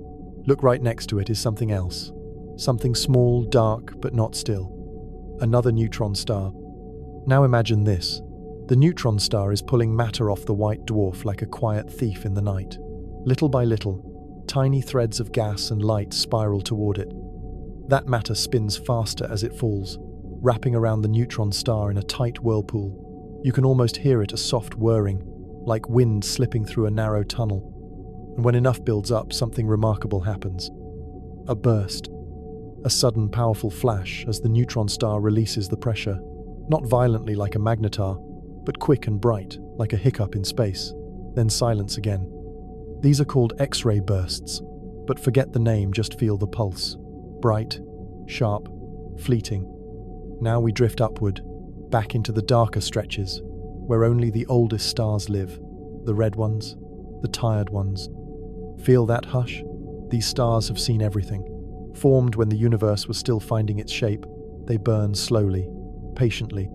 look right next to it, is something else. Something small, dark, but not still. Another neutron star. Now imagine this. The neutron star is pulling matter off the white dwarf like a quiet thief in the night. Little by little, tiny threads of gas and light spiral toward it. That matter spins faster as it falls, wrapping around the neutron star in a tight whirlpool. You can almost hear it, a soft whirring, like wind slipping through a narrow tunnel. And when enough builds up, something remarkable happens. A burst. A sudden, powerful flash as the neutron star releases the pressure, not violently like a magnetar, but quick and bright, like a hiccup in space. Then silence again. These are called X-ray bursts, but forget the name, just feel the pulse. Bright, sharp, fleeting. Now we drift upward, back into the darker stretches, where only the oldest stars live, the red ones, the tired ones. Feel that hush? These stars have seen everything. Formed when the universe was still finding its shape, they burn slowly, patiently.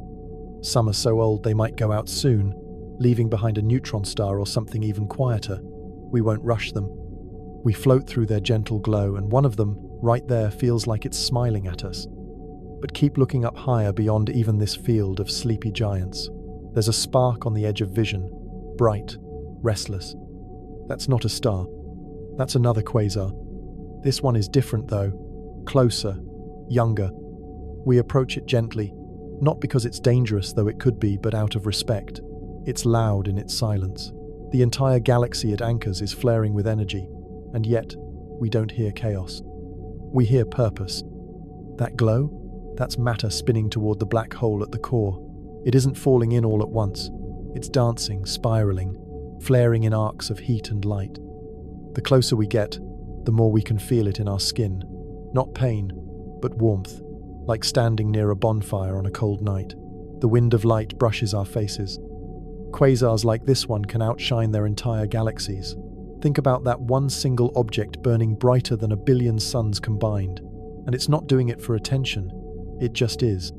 Some are so old they might go out soon, leaving behind a neutron star or something even quieter. We won't rush them. We float through their gentle glow, and one of them, right there, feels like it's smiling at us. But keep looking up higher beyond even this field of sleepy giants. There's a spark on the edge of vision, bright, restless. That's not a star. That's another quasar. This one is different though, closer, younger. We approach it gently, not because it's dangerous, though it could be, but out of respect. It's loud in its silence. The entire galaxy it anchors is flaring with energy, and yet we don't hear chaos. We hear purpose. That glow? That's matter spinning toward the black hole at the core. It isn't falling in all at once. It's dancing, spiraling, flaring in arcs of heat and light. The closer we get, the more we can feel it in our skin. Not pain, but warmth, like standing near a bonfire on a cold night. The wind of light brushes our faces. Quasars like this one can outshine their entire galaxies. Think about that one single object burning brighter than a billion suns combined. And it's not doing it for attention, it just is.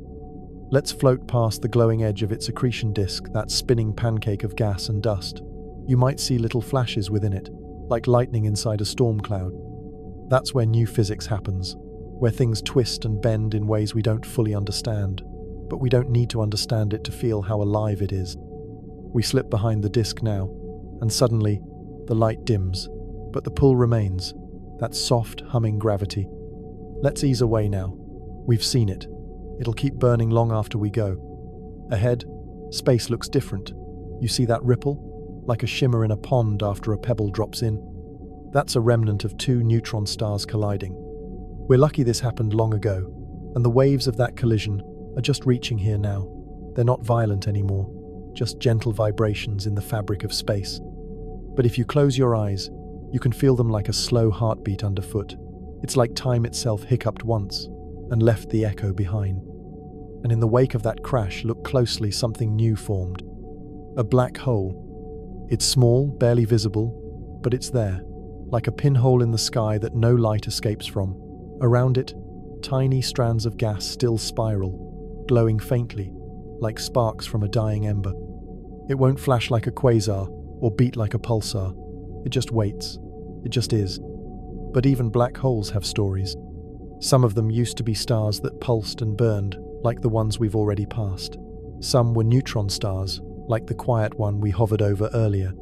Let's float past the glowing edge of its accretion disk, that spinning pancake of gas and dust. You might see little flashes within it, like lightning inside a storm cloud. That's where new physics happens, where things twist and bend in ways we don't fully understand. But we don't need to understand it to feel how alive it is. We slip behind the disk now, and suddenly, the light dims, but the pull remains, that soft, humming gravity. Let's ease away now. We've seen it. It'll keep burning long after we go. Ahead, space looks different. You see that ripple? Like a shimmer in a pond after a pebble drops in. That's a remnant of two neutron stars colliding. We're lucky this happened long ago, and the waves of that collision are just reaching here now. They're not violent anymore, just gentle vibrations in the fabric of space. But if you close your eyes, you can feel them like a slow heartbeat underfoot. It's like time itself hiccuped once and left the echo behind. And in the wake of that crash, look closely, something new formed. A black hole. It's small, barely visible, but it's there, like a pinhole in the sky that no light escapes from. Around it, tiny strands of gas still spiral, glowing faintly, like sparks from a dying ember. It won't flash like a quasar or beat like a pulsar. It just waits. It just is. But even black holes have stories. Some of them used to be stars that pulsed and burned, like the ones we've already passed. Some were neutron stars, like the quiet one we hovered over earlier.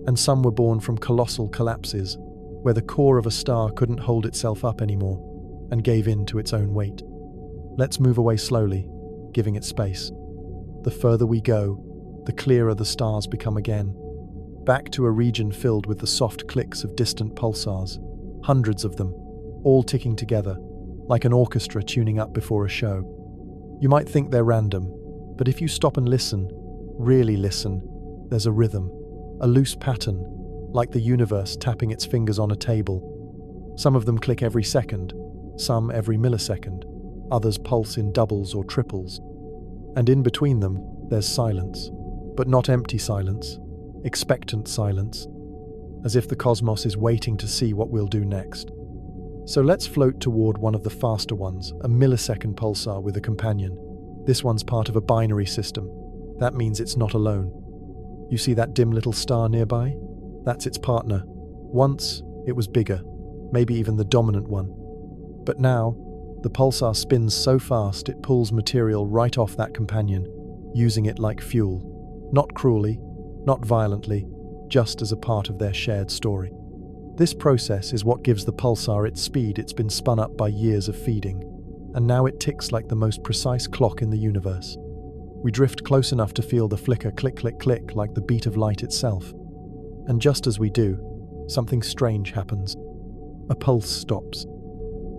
And some were born from colossal collapses, where the core of a star couldn't hold itself up anymore and gave in to its own weight. Let's move away slowly, giving it space. The further we go, the clearer the stars become again. Back to a region filled with the soft clicks of distant pulsars, hundreds of them, all ticking together, like an orchestra tuning up before a show. You might think they're random, but if you stop and listen, really listen, there's a rhythm, a loose pattern, like the universe tapping its fingers on a table. Some of them click every second, some every millisecond, others pulse in doubles or triples. And in between them, there's silence, but not empty silence, expectant silence, as if the cosmos is waiting to see what we'll do next. So let's float toward one of the faster ones, a millisecond pulsar with a companion. This one's part of a binary system. That means it's not alone. You see that dim little star nearby? That's its partner. Once, it was bigger, maybe even the dominant one. But now, the pulsar spins so fast it pulls material right off that companion, using it like fuel. Not cruelly, not violently, just as a part of their shared story. This process is what gives the pulsar its speed. It's been spun up by years of feeding, and now it ticks like the most precise clock in the universe. We drift close enough to feel the flicker click click click like the beat of light itself. And just as we do, something strange happens. A pulse stops.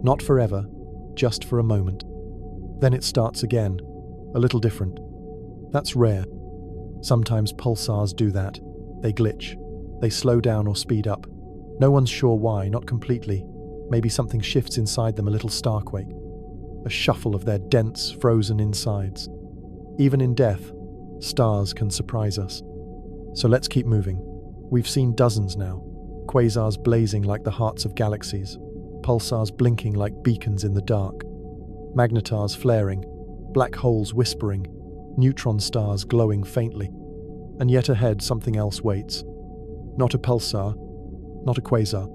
Not forever, just for a moment. Then it starts again, a little different. That's rare. Sometimes pulsars do that. They glitch. They slow down or speed up. No one's sure why, not completely. Maybe something shifts inside them, a little starquake. A shuffle of their dense, frozen insides. Even in death, stars can surprise us. So let's keep moving. We've seen dozens now. Quasars blazing like the hearts of galaxies. Pulsars blinking like beacons in the dark. Magnetars flaring. Black holes whispering. Neutron stars glowing faintly. And yet ahead something else waits. Not a pulsar, not a quasar.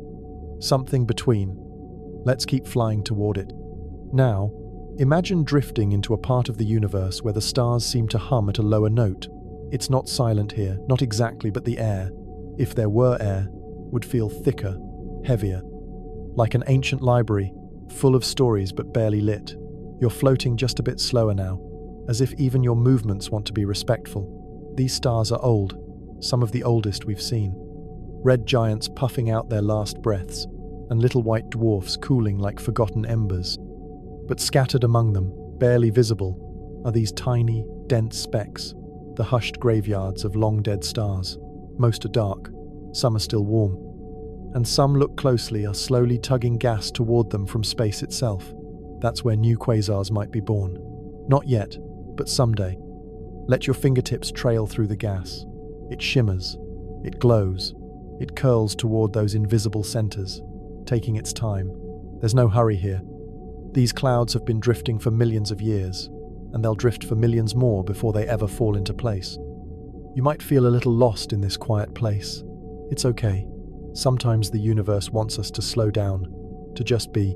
Something between. Let's keep flying toward it. Now, imagine drifting into a part of the universe where the stars seem to hum at a lower note. It's not silent here, not exactly, but the air, if there were air, would feel thicker, heavier. Like an ancient library, full of stories but barely lit. You're floating just a bit slower now, as if even your movements want to be respectful. These stars are old, some of the oldest we've seen. Red giants puffing out their last breaths, and little white dwarfs cooling like forgotten embers. But scattered among them, barely visible, are these tiny, dense specks, the hushed graveyards of long-dead stars. Most are dark, some are still warm, and some, look closely, are slowly tugging gas toward them from space itself. That's where new quasars might be born. Not yet, but someday. Let your fingertips trail through the gas. It shimmers, it glows, It curls toward those invisible centers, taking its time. There's no hurry here. These clouds have been drifting for millions of years, and they'll drift for millions more before they ever fall into place. You might feel a little lost in this quiet place. It's okay. Sometimes the universe wants us to slow down, to just be.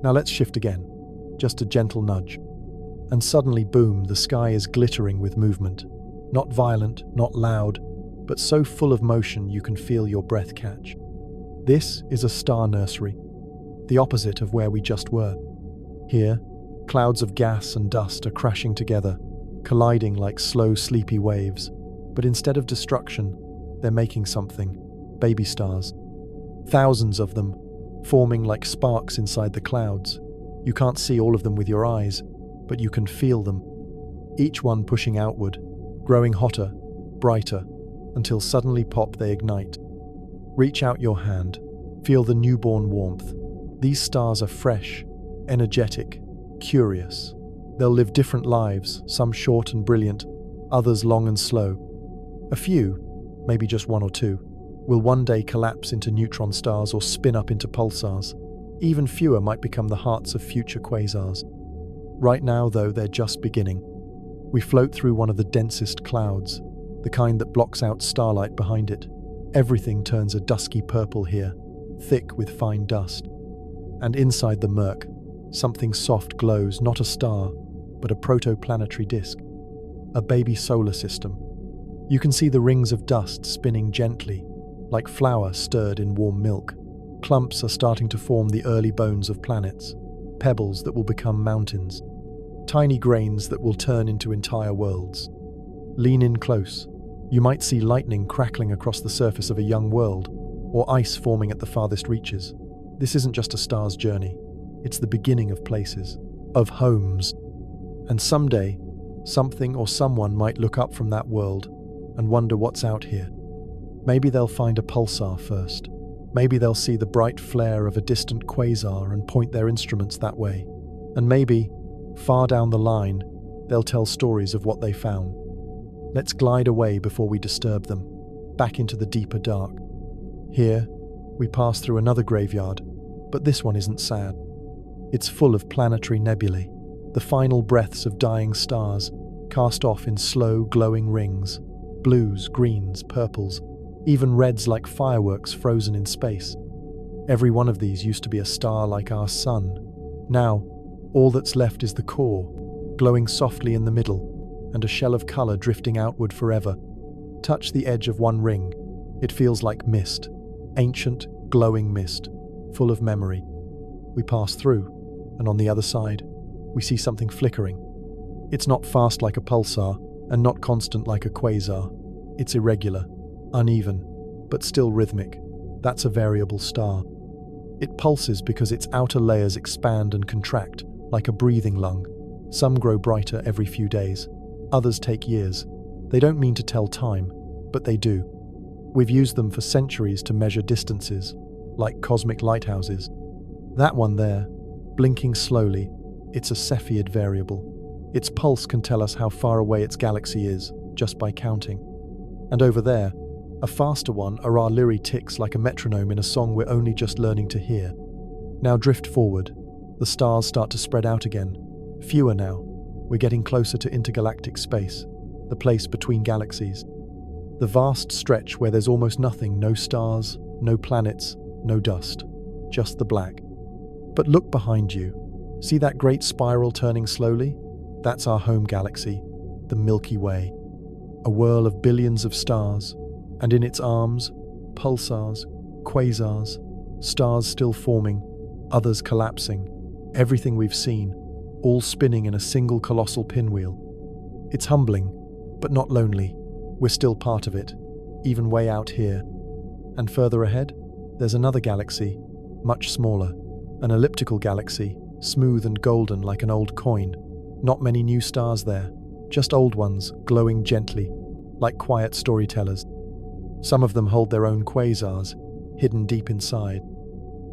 Now let's shift again. Just a gentle nudge. And suddenly, boom, the sky is glittering with movement. Not violent, not loud, but so full of motion you can feel your breath catch. This is a star nursery, the opposite of where we just were. Here, clouds of gas and dust are crashing together, colliding like slow, sleepy waves. But instead of destruction, they're making something. Baby stars. Thousands of them, forming like sparks inside the clouds. You can't see all of them with your eyes, but you can feel them. Each one pushing outward, growing hotter, brighter, until suddenly pop they ignite. Reach out your hand, feel the newborn warmth. These stars are fresh, energetic, curious. They'll live different lives, some short and brilliant, others long and slow. A few, maybe just one or two, will one day collapse into neutron stars or spin up into pulsars. Even fewer might become the hearts of future quasars. Right now, though, they're just beginning. We float through one of the densest clouds, the kind that blocks out starlight behind it. Everything turns a dusky purple here, thick with fine dust. And inside the murk, something soft glows, not a star, but a protoplanetary disk. A baby solar system. You can see the rings of dust spinning gently, like flour stirred in warm milk. Clumps are starting to form the early bones of planets, pebbles that will become mountains, tiny grains that will turn into entire worlds. Lean in close. You might see lightning crackling across the surface of a young world, or ice forming at the farthest reaches. This isn't just a star's journey. It's the beginning of places, of homes. And someday, something or someone might look up from that world and wonder what's out here. Maybe they'll find a pulsar first. Maybe they'll see the bright flare of a distant quasar and point their instruments that way. And maybe, far down the line, they'll tell stories of what they found. Let's glide away before we disturb them, back into the deeper dark. Here, we pass through another graveyard, but this one isn't sad. It's full of planetary nebulae, the final breaths of dying stars, cast off in slow, glowing rings. Blues, greens, purples, even reds like fireworks frozen in space. Every one of these used to be a star like our sun. Now, all that's left is the core, glowing softly in the middle, and a shell of color drifting outward forever. Touch the edge of one ring. It feels like mist, ancient, glowing mist, full of memory. We pass through, and on the other side, we see something flickering. It's not fast like a pulsar, and not constant like a quasar. It's irregular, uneven, but still rhythmic. That's a variable star. It pulses because its outer layers expand and contract, like a breathing lung. Some grow brighter every few days. Others take years. They don't mean to tell time, but they do. We've used them for centuries to measure distances, like cosmic lighthouses. That one there, blinking slowly, it's a Cepheid variable. Its pulse can tell us how far away its galaxy is, just by counting. And over there, a faster one, our lyre ticks like a metronome in a song we're only just learning to hear. Now drift forward. The stars start to spread out again. Fewer now. We're getting closer to intergalactic space, the place between galaxies. The vast stretch where there's almost nothing, no stars, no planets, no dust. Just the black. But look behind you. See that great spiral turning slowly? That's our home galaxy, the Milky Way. A whirl of billions of stars, and in its arms, pulsars, quasars, stars still forming, others collapsing. Everything we've seen, all spinning in a single colossal pinwheel. It's humbling, but not lonely. We're still part of it, even way out here. And further ahead, there's another galaxy, much smaller, an elliptical galaxy, smooth and golden like an old coin. Not many new stars there, just old ones, glowing gently, like quiet storytellers. Some of them hold their own quasars, hidden deep inside.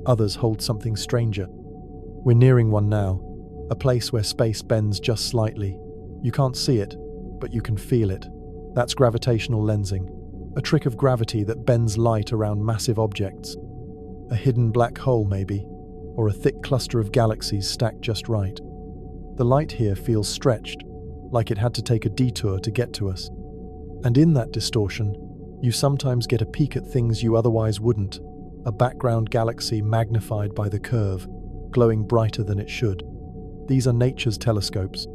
Others hold something stranger. We're nearing one now, a place where space bends just slightly. You can't see it, but you can feel it. That's gravitational lensing. a trick of gravity that bends light around massive objects. A hidden black hole, maybe, or a thick cluster of galaxies stacked just right. The light here feels stretched, like it had to take a detour to get to us. And in that distortion, you sometimes get a peek at things you otherwise wouldn't, a background galaxy magnified by the curve, glowing brighter than it should. These are nature's telescopes.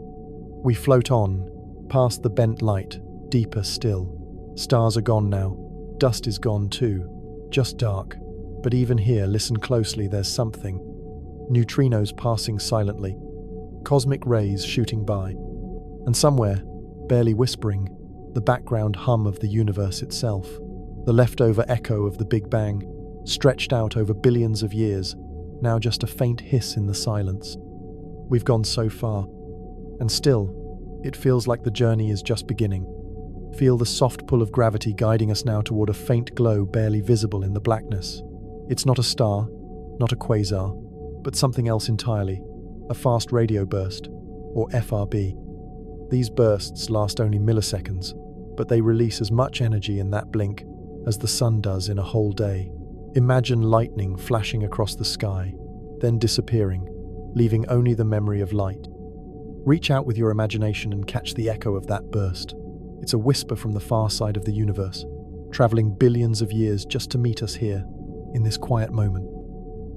We float on, past the bent light, deeper still. Stars are gone now. Dust is gone too. Just dark. But even here, listen closely, there's something. Neutrinos passing silently. Cosmic rays shooting by. And somewhere, barely whispering, the background hum of the universe itself. The leftover echo of the Big Bang, stretched out over billions of years, now just a faint hiss in the silence. We've gone so far. And still, it feels like the journey is just beginning. Feel the soft pull of gravity guiding us now toward a faint glow barely visible in the blackness. It's not a star, not a quasar, but something else entirely, a fast radio burst, or FRB. These bursts last only milliseconds, but they release as much energy in that blink as the sun does in a whole day. Imagine lightning flashing across the sky, then disappearing, leaving only the memory of light. Reach out with your imagination and catch the echo of that burst. It's a whisper from the far side of the universe, traveling billions of years just to meet us here, in this quiet moment.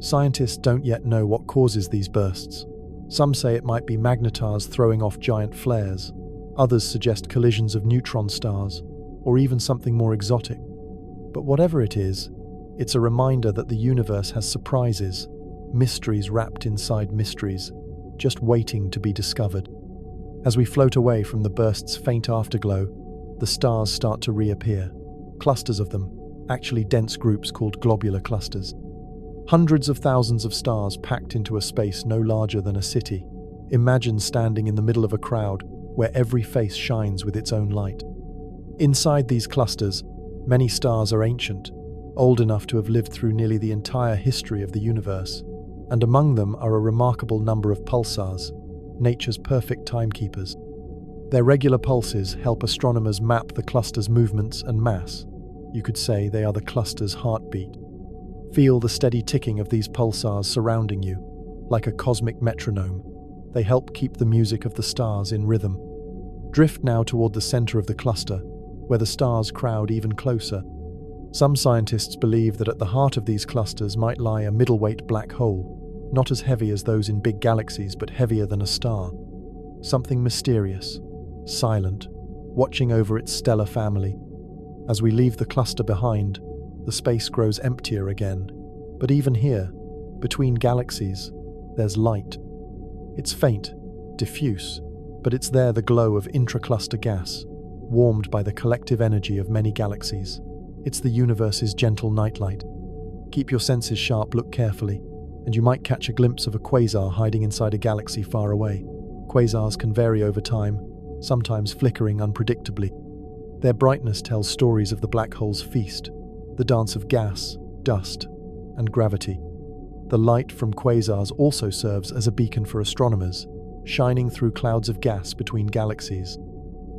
Scientists don't yet know what causes these bursts. Some say it might be magnetars throwing off giant flares. Others suggest collisions of neutron stars, or even something more exotic. But whatever it is, it's a reminder that the universe has surprises, mysteries wrapped inside mysteries, just waiting to be discovered. As we float away from the burst's faint afterglow, the stars start to reappear. Clusters of them, actually dense groups called globular clusters. Hundreds of thousands of stars packed into a space no larger than a city. Imagine standing in the middle of a crowd where every face shines with its own light. Inside these clusters, many stars are ancient, old enough to have lived through nearly the entire history of the universe, and among them are a remarkable number of pulsars, nature's perfect timekeepers. Their regular pulses help astronomers map the cluster's movements and mass. You could say they are the cluster's heartbeat. Feel the steady ticking of these pulsars surrounding you, like a cosmic metronome. They help keep the music of the stars in rhythm. Drift now toward the center of the cluster, where the stars crowd even closer. Some scientists believe that at the heart of these clusters might lie a middleweight black hole, not as heavy as those in big galaxies, but heavier than a star. Something mysterious, silent, watching over its stellar family. As we leave the cluster behind, the space grows emptier again. But even here, between galaxies, there's light. It's faint, diffuse, but it's there, the glow of intracluster gas, warmed by the collective energy of many galaxies. It's the universe's gentle nightlight. Keep your senses sharp, look carefully, and you might catch a glimpse of a quasar hiding inside a galaxy far away. Quasars can vary over time, sometimes flickering unpredictably. Their brightness tells stories of the black hole's feast, the dance of gas, dust, and gravity. The light from quasars also serves as a beacon for astronomers, shining through clouds of gas between galaxies.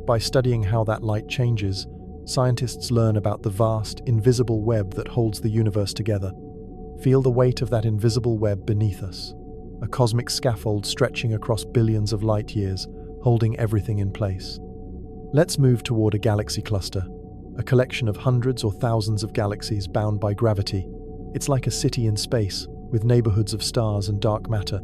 By studying how that light changes, scientists learn about the vast, invisible web that holds the universe together. Feel the weight of that invisible web beneath us, a cosmic scaffold stretching across billions of light years, holding everything in place. Let's move toward a galaxy cluster, a collection of hundreds or thousands of galaxies bound by gravity. It's like a city in space, with neighborhoods of stars and dark matter.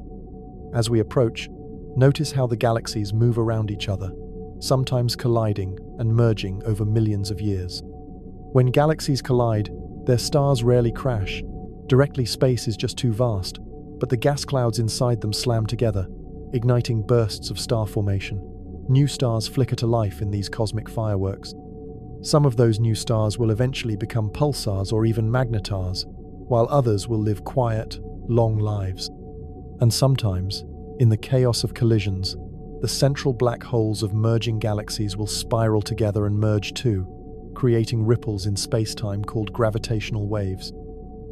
As we approach, notice how the galaxies move around each other, sometimes colliding and merging over millions of years. When galaxies collide, their stars rarely crash. Directly, space is just too vast, but the gas clouds inside them slam together, igniting bursts of star formation. New stars flicker to life in these cosmic fireworks. Some of those new stars will eventually become pulsars or even magnetars, while others will live quiet, long lives. And sometimes, in the chaos of collisions, the central black holes of merging galaxies will spiral together and merge too, creating ripples in space-time called gravitational waves.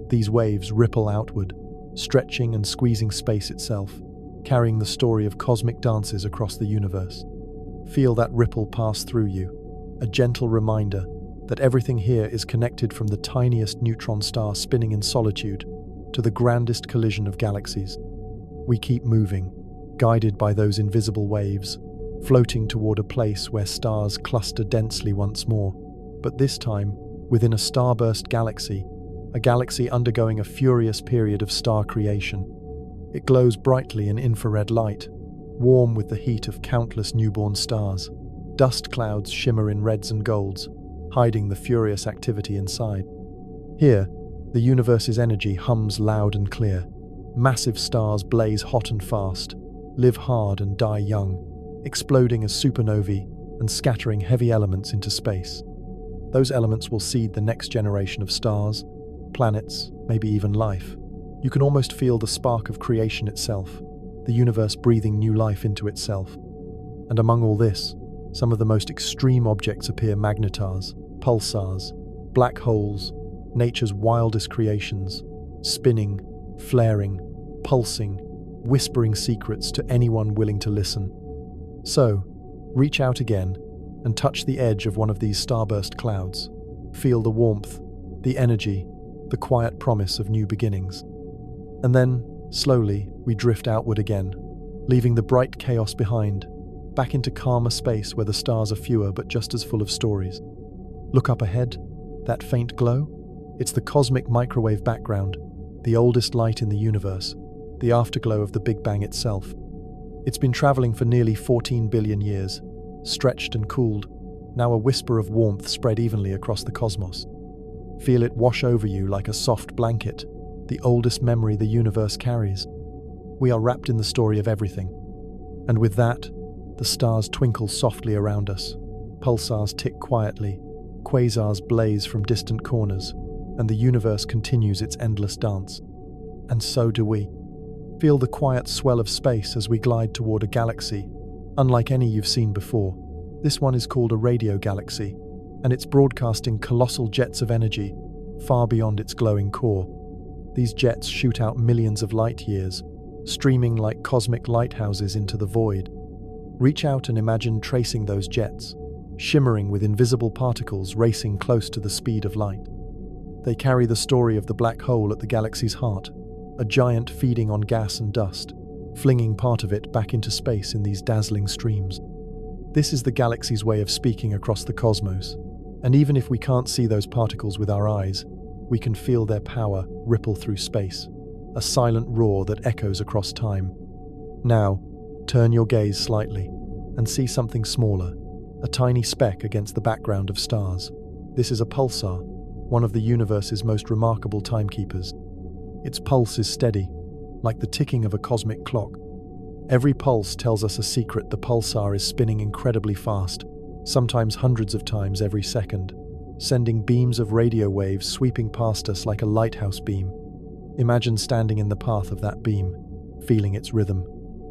These waves ripple outward, stretching and squeezing space itself, carrying the story of cosmic dances across the universe. Feel that ripple pass through you, a gentle reminder that everything here is connected from the tiniest neutron star spinning in solitude to the grandest collision of galaxies. We keep moving, guided by those invisible waves, floating toward a place where stars cluster densely once more, but this time within a starburst galaxy, a galaxy undergoing a furious period of star creation. It glows brightly in infrared light, warm with the heat of countless newborn stars. Dust clouds shimmer in reds and golds, hiding the furious activity inside. Here, the universe's energy hums loud and clear. Massive stars blaze hot and fast, live hard and die young, exploding as supernovae and scattering heavy elements into space. Those elements will seed the next generation of stars, planets, maybe even life. You can almost feel the spark of creation itself, the universe breathing new life into itself. And among all this, some of the most extreme objects appear: magnetars, pulsars, black holes, nature's wildest creations, spinning, flaring, pulsing, whispering secrets to anyone willing to listen. So, reach out again and touch the edge of one of these starburst clouds. Feel the warmth, the energy, the quiet promise of new beginnings. And then, slowly, we drift outward again, leaving the bright chaos behind, back into calmer space where the stars are fewer but just as full of stories. Look up ahead, that faint glow? It's the cosmic microwave background, the oldest light in the universe, the afterglow of the Big Bang itself. It's been traveling for nearly 14 billion years, stretched and cooled, now a whisper of warmth spread evenly across the cosmos. Feel it wash over you like a soft blanket, the oldest memory the universe carries. We are wrapped in the story of everything. And with that, the stars twinkle softly around us, pulsars tick quietly, quasars blaze from distant corners, and the universe continues its endless dance. And so do we. Feel the quiet swell of space as we glide toward a galaxy, unlike any you've seen before. This one is called a radio galaxy, and it's broadcasting colossal jets of energy far beyond its glowing core. These jets shoot out millions of light years, streaming like cosmic lighthouses into the void. Reach out and imagine tracing those jets, shimmering with invisible particles racing close to the speed of light. They carry the story of the black hole at the galaxy's heart, a giant feeding on gas and dust, flinging part of it back into space in these dazzling streams. This is the galaxy's way of speaking across the cosmos, and even if we can't see those particles with our eyes, we can feel their power ripple through space, a silent roar that echoes across time. Now, turn your gaze slightly and see something smaller, a tiny speck against the background of stars. This is a pulsar, one of the universe's most remarkable timekeepers. Its pulse is steady, like the ticking of a cosmic clock. Every pulse tells us a secret. The pulsar is spinning incredibly fast, sometimes hundreds of times every second, sending beams of radio waves sweeping past us like a lighthouse beam. Imagine standing in the path of that beam, feeling its rhythm.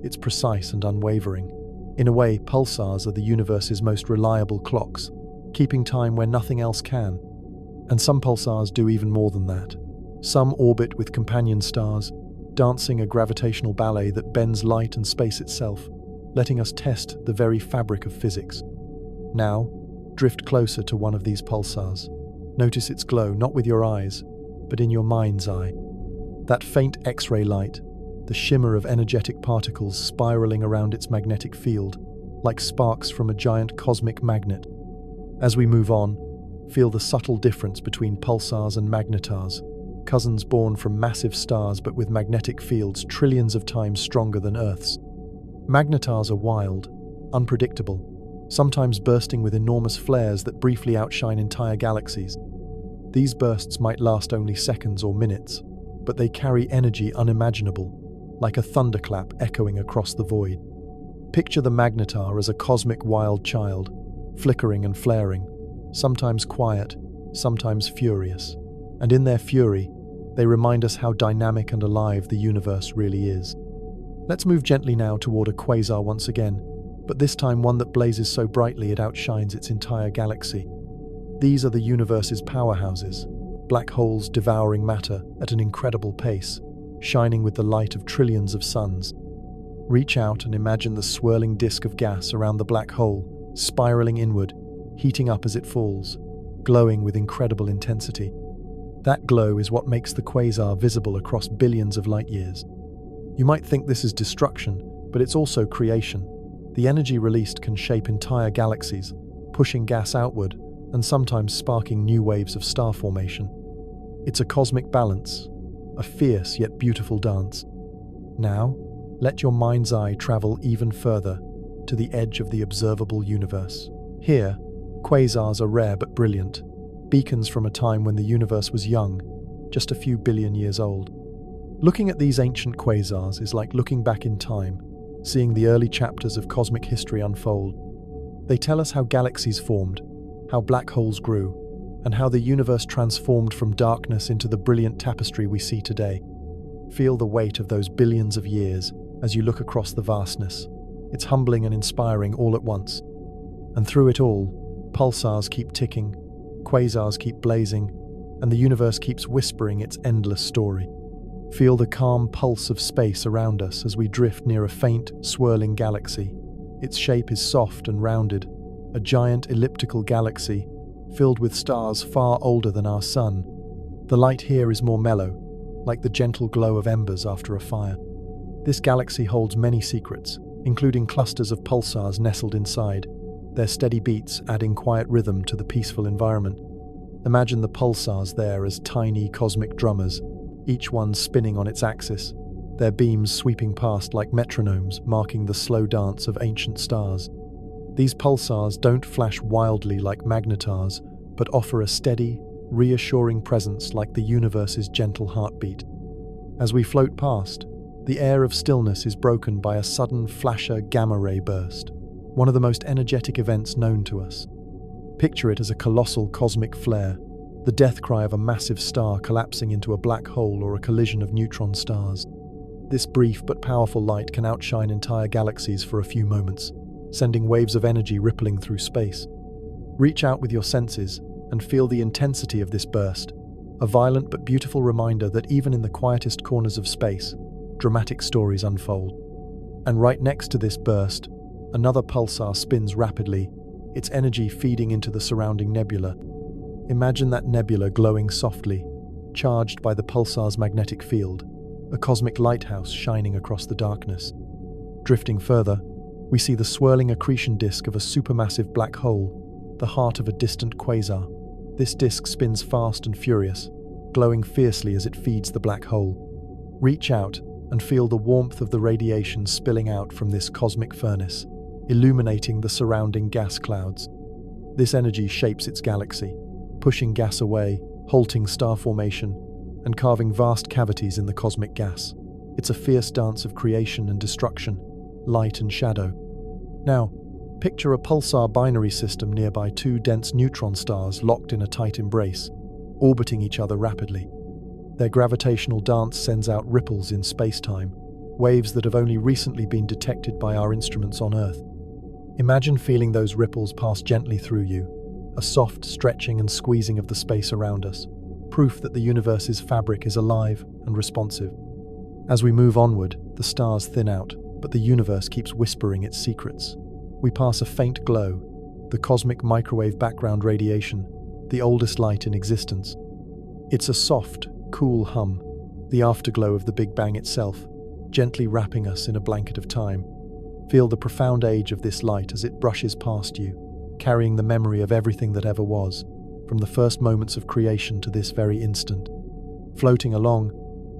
It's precise and unwavering. In a way, pulsars are the universe's most reliable clocks, keeping time where nothing else can. And some pulsars do even more than that. Some orbit with companion stars, dancing a gravitational ballet that bends light and space itself, letting us test the very fabric of physics. Now, drift closer to one of these pulsars. Notice its glow, not with your eyes, but in your mind's eye. That faint X-ray light, the shimmer of energetic particles spiraling around its magnetic field, like sparks from a giant cosmic magnet. As we move on, feel the subtle difference between pulsars and magnetars, cousins born from massive stars but with magnetic fields trillions of times stronger than Earth's. Magnetars are wild, unpredictable, sometimes bursting with enormous flares that briefly outshine entire galaxies. These bursts might last only seconds or minutes, but they carry energy unimaginable, like a thunderclap echoing across the void. Picture the magnetar as a cosmic wild child, flickering and flaring, sometimes quiet, sometimes furious. And in their fury, they remind us how dynamic and alive the universe really is. Let's move gently now toward a quasar once again, but this time one that blazes so brightly it outshines its entire galaxy. These are the universe's powerhouses, black holes devouring matter at an incredible pace, shining with the light of trillions of suns. Reach out and imagine the swirling disk of gas around the black hole, spiraling inward, heating up as it falls. glowing with incredible intensity. That glow is what makes the quasar visible across billions of light years. You might think this is destruction, but it's also creation. The energy released can shape entire galaxies, pushing gas outward and sometimes sparking new waves of star formation. It's a cosmic balance, a fierce yet beautiful dance. Now, let your mind's eye travel even further to the edge of the observable universe. Here, quasars are rare but brilliant, beacons from a time when the universe was young, just a few billion years old. Looking at these ancient quasars is like looking back in time, seeing the early chapters of cosmic history unfold. They tell us how galaxies formed, how black holes grew, and how the universe transformed from darkness into the brilliant tapestry we see today. Feel the weight of those billions of years as you look across the vastness. It's humbling and inspiring all at once. And through it all, pulsars keep ticking, quasars keep blazing, and the universe keeps whispering its endless story. Feel the calm pulse of space around us as we drift near a faint, swirling galaxy. Its shape is soft and rounded, a giant elliptical galaxy filled with stars far older than our sun. The light here is more mellow, like the gentle glow of embers after a fire. This galaxy holds many secrets, including clusters of pulsars nestled inside, their steady beats adding quiet rhythm to the peaceful environment. Imagine the pulsars there as tiny cosmic drummers, each one spinning on its axis, their beams sweeping past like metronomes, marking the slow dance of ancient stars. These pulsars don't flash wildly like magnetars, but offer a steady, reassuring presence like the universe's gentle heartbeat. As we float past, the air of stillness is broken by a sudden flasher gamma ray burst, one of the most energetic events known to us. Picture it as a colossal cosmic flare, the death cry of a massive star collapsing into a black hole or a collision of neutron stars. This brief but powerful light can outshine entire galaxies for a few moments, sending waves of energy rippling through space. Reach out with your senses and feel the intensity of this burst, a violent but beautiful reminder that even in the quietest corners of space, dramatic stories unfold. And right next to this burst, another pulsar spins rapidly, its energy feeding into the surrounding nebula. Imagine that nebula glowing softly, charged by the pulsar's magnetic field, a cosmic lighthouse shining across the darkness. Drifting further, we see the swirling accretion disk of a supermassive black hole, the heart of a distant quasar. This disk spins fast and furious, glowing fiercely as it feeds the black hole. Reach out and feel the warmth of the radiation spilling out from this cosmic furnace, illuminating the surrounding gas clouds. This energy shapes its galaxy, pushing gas away, halting star formation, and carving vast cavities in the cosmic gas. It's a fierce dance of creation and destruction, light and shadow. Now, picture a pulsar binary system nearby two dense neutron stars locked in a tight embrace, orbiting each other rapidly. Their gravitational dance sends out ripples in space-time, waves that have only recently been detected by our instruments on Earth. Imagine feeling those ripples pass gently through you, a soft stretching and squeezing of the space around us, proof that the universe's fabric is alive and responsive. As we move onward, the stars thin out, but the universe keeps whispering its secrets. We pass a faint glow, the cosmic microwave background radiation, the oldest light in existence. It's a soft, cool hum, the afterglow of the Big Bang itself, gently wrapping us in a blanket of time. Feel the profound age of this light as it brushes past you, carrying the memory of everything that ever was, from the first moments of creation to this very instant. Floating along,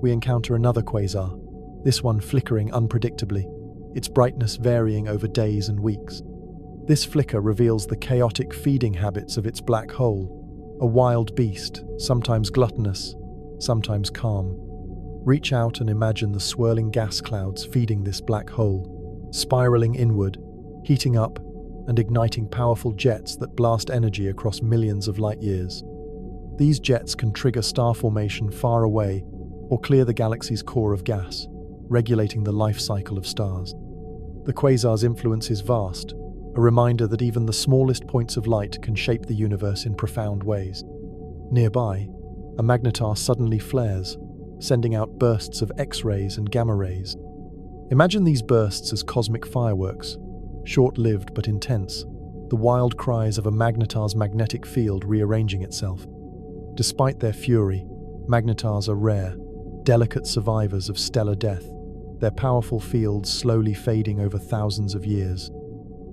we encounter another quasar, this one flickering unpredictably, its brightness varying over days and weeks. This flicker reveals the chaotic feeding habits of its black hole, a wild beast, sometimes gluttonous, sometimes calm. Reach out and imagine the swirling gas clouds feeding this black hole, spiraling inward, heating up, and igniting powerful jets that blast energy across millions of light years. These jets can trigger star formation far away or clear the galaxy's core of gas, regulating the life cycle of stars. The quasar's influence is vast, a reminder that even the smallest points of light can shape the universe in profound ways. Nearby, a magnetar suddenly flares, sending out bursts of X-rays and gamma rays. Imagine these bursts as cosmic fireworks, short-lived but intense, the wild cries of a magnetar's magnetic field rearranging itself. Despite their fury, magnetars are rare, delicate survivors of stellar death, their powerful fields slowly fading over thousands of years.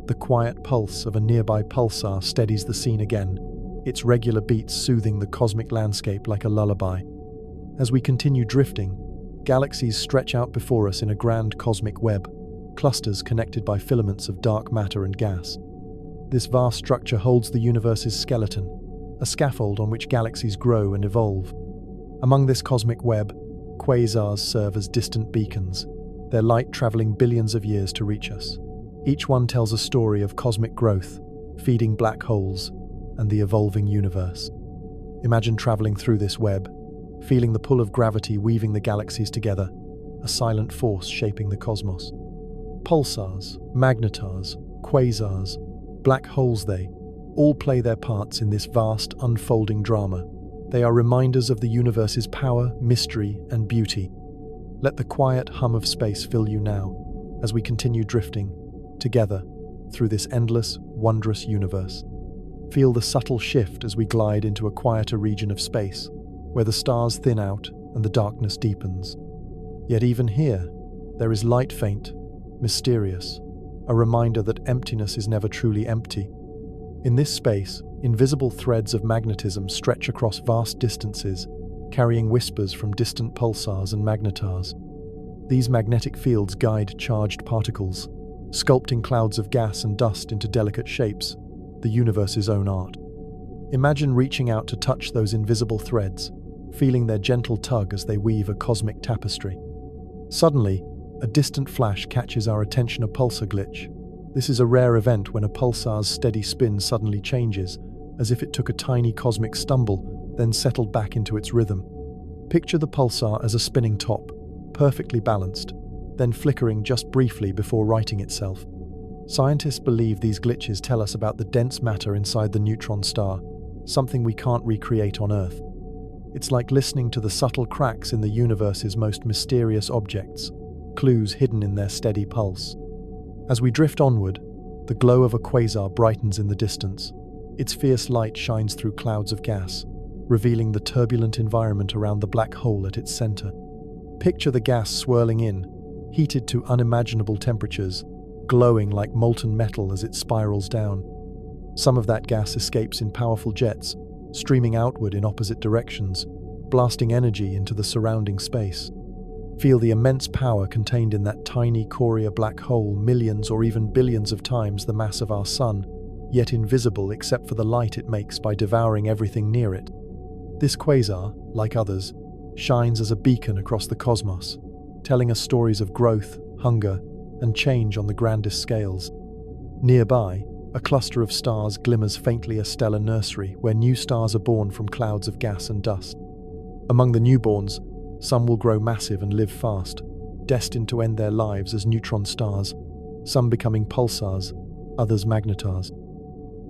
The quiet pulse of a nearby pulsar steadies the scene again, its regular beats soothing the cosmic landscape like a lullaby. As we continue drifting, galaxies stretch out before us in a grand cosmic web, clusters connected by filaments of dark matter and gas. This vast structure holds the universe's skeleton, a scaffold on which galaxies grow and evolve. Among this cosmic web, quasars serve as distant beacons, their light traveling billions of years to reach us. Each one tells a story of cosmic growth, feeding black holes, and the evolving universe. Imagine traveling through this web, feeling the pull of gravity weaving the galaxies together, a silent force shaping the cosmos. Pulsars, magnetars, quasars, black holes they all play their parts in this vast, unfolding drama. They are reminders of the universe's power, mystery, and beauty. Let the quiet hum of space fill you now, as we continue drifting, together, through this endless, wondrous universe. Feel the subtle shift as we glide into a quieter region of space, where the stars thin out and the darkness deepens. Yet even here, there is light faint, mysterious, a reminder that emptiness is never truly empty. In this space, invisible threads of magnetism stretch across vast distances, carrying whispers from distant pulsars and magnetars. These magnetic fields guide charged particles, sculpting clouds of gas and dust into delicate shapes, the universe's own art. Imagine reaching out to touch those invisible threads, feeling their gentle tug as they weave a cosmic tapestry. Suddenly, a distant flash catches our attention, a pulsar glitch. This is a rare event when a pulsar's steady spin suddenly changes, as if it took a tiny cosmic stumble, then settled back into its rhythm. Picture the pulsar as a spinning top, perfectly balanced, then flickering just briefly before righting itself. Scientists believe these glitches tell us about the dense matter inside the neutron star, something we can't recreate on Earth. It's like listening to the subtle cracks in the universe's most mysterious objects, clues hidden in their steady pulse. As we drift onward, the glow of a quasar brightens in the distance. Its fierce light shines through clouds of gas, revealing the turbulent environment around the black hole at its center. Picture the gas swirling in, heated to unimaginable temperatures, glowing like molten metal as it spirals down. Some of that gas escapes in powerful jets, streaming outward in opposite directions, blasting energy into the surrounding space. Feel the immense power contained in that tiny Coria black hole, millions or even billions of times the mass of our sun, yet invisible except for the light it makes by devouring everything near it. This quasar, like others, shines as a beacon across the cosmos, telling us stories of growth, hunger, and change on the grandest scales. Nearby, a cluster of stars glimmers faintly, a stellar nursery where new stars are born from clouds of gas and dust. Among the newborns, some will grow massive and live fast, destined to end their lives as neutron stars, some becoming pulsars, others magnetars.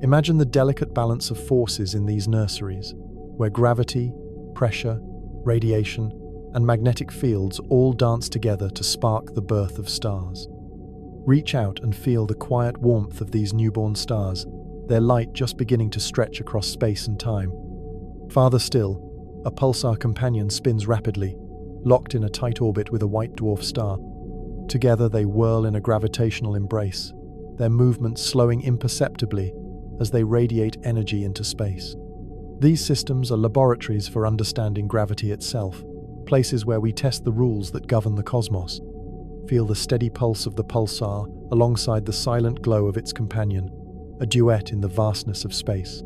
Imagine the delicate balance of forces in these nurseries, where gravity, pressure, radiation, and magnetic fields all dance together to spark the birth of stars. Reach out and feel the quiet warmth of these newborn stars, their light just beginning to stretch across space and time. Farther still, a pulsar companion spins rapidly, locked in a tight orbit with a white dwarf star. Together they whirl in a gravitational embrace, their movements slowing imperceptibly as they radiate energy into space. These systems are laboratories for understanding gravity itself, places where we test the rules that govern the cosmos. Feel the steady pulse of the pulsar alongside the silent glow of its companion, a duet in the vastness of space.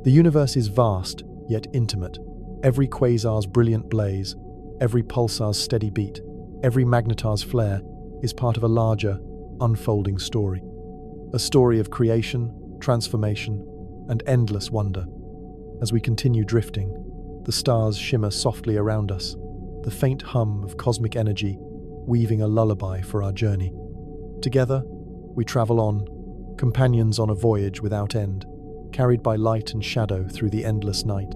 The universe is vast, yet intimate. Every quasar's brilliant blaze, every pulsar's steady beat, every magnetar's flare is part of a larger, unfolding story. A story of creation, transformation, and endless wonder. As we continue drifting, the stars shimmer softly around us, the faint hum of cosmic energy weaving a lullaby for our journey. Together, we travel on, companions on a voyage without end, carried by light and shadow through the endless night.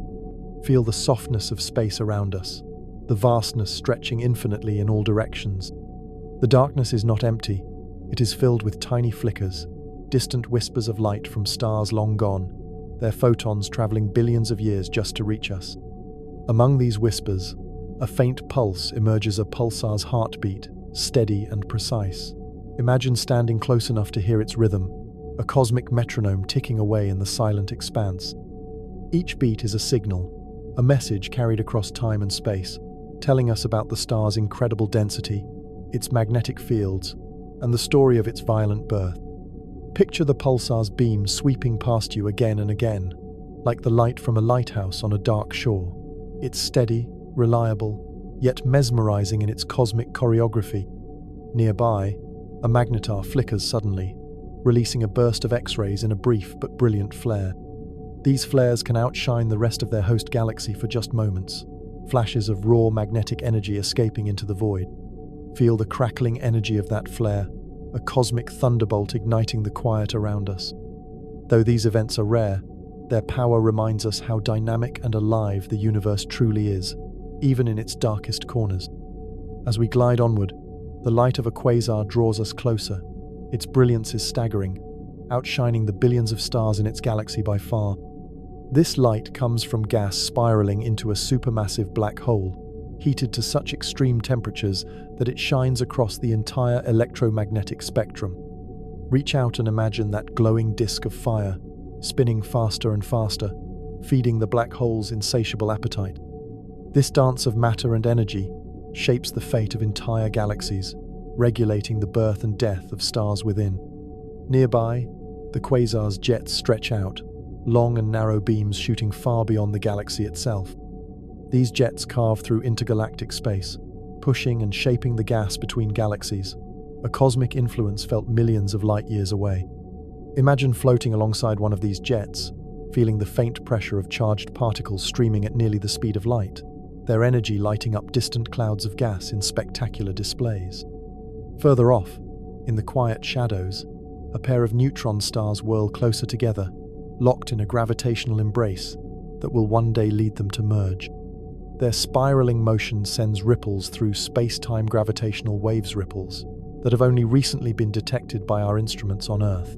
Feel the softness of space around us, the vastness stretching infinitely in all directions. The darkness is not empty, it is filled with tiny flickers, distant whispers of light from stars long gone, their photons traveling billions of years just to reach us. Among these whispers, a faint pulse emerges, a pulsar's heartbeat, steady and precise. Imagine standing close enough to hear its rhythm, a cosmic metronome ticking away in the silent expanse. Each beat is a signal, a message carried across time and space, telling us about the star's incredible density, its magnetic fields, and the story of its violent birth. Picture the pulsar's beam sweeping past you again and again, like the light from a lighthouse on a dark shore. It's steady, reliable, yet mesmerizing in its cosmic choreography. Nearby, a magnetar flickers suddenly, releasing a burst of X-rays in a brief but brilliant flare. These flares can outshine the rest of their host galaxy for just moments, flashes of raw magnetic energy escaping into the void. Feel the crackling energy of that flare, a cosmic thunderbolt igniting the quiet around us. Though these events are rare, their power reminds us how dynamic and alive the universe truly is, even in its darkest corners. As we glide onward, the light of a quasar draws us closer. Its brilliance is staggering, outshining the billions of stars in its galaxy by far. This light comes from gas spiraling into a supermassive black hole, heated to such extreme temperatures that it shines across the entire electromagnetic spectrum. Reach out and imagine that glowing disk of fire, spinning faster and faster, feeding the black hole's insatiable appetite. This dance of matter and energy shapes the fate of entire galaxies, regulating the birth and death of stars within. Nearby, the quasar's jets stretch out, long and narrow beams shooting far beyond the galaxy itself. These jets carve through intergalactic space, pushing and shaping the gas between galaxies, a cosmic influence felt millions of light years away. Imagine floating alongside one of these jets, feeling the faint pressure of charged particles streaming at nearly the speed of light, their energy lighting up distant clouds of gas in spectacular displays. Further off, in the quiet shadows, a pair of neutron stars whirl closer together, locked in a gravitational embrace that will one day lead them to merge. Their spiraling motion sends ripples through space-time gravitational waves, ripples that have only recently been detected by our instruments on Earth.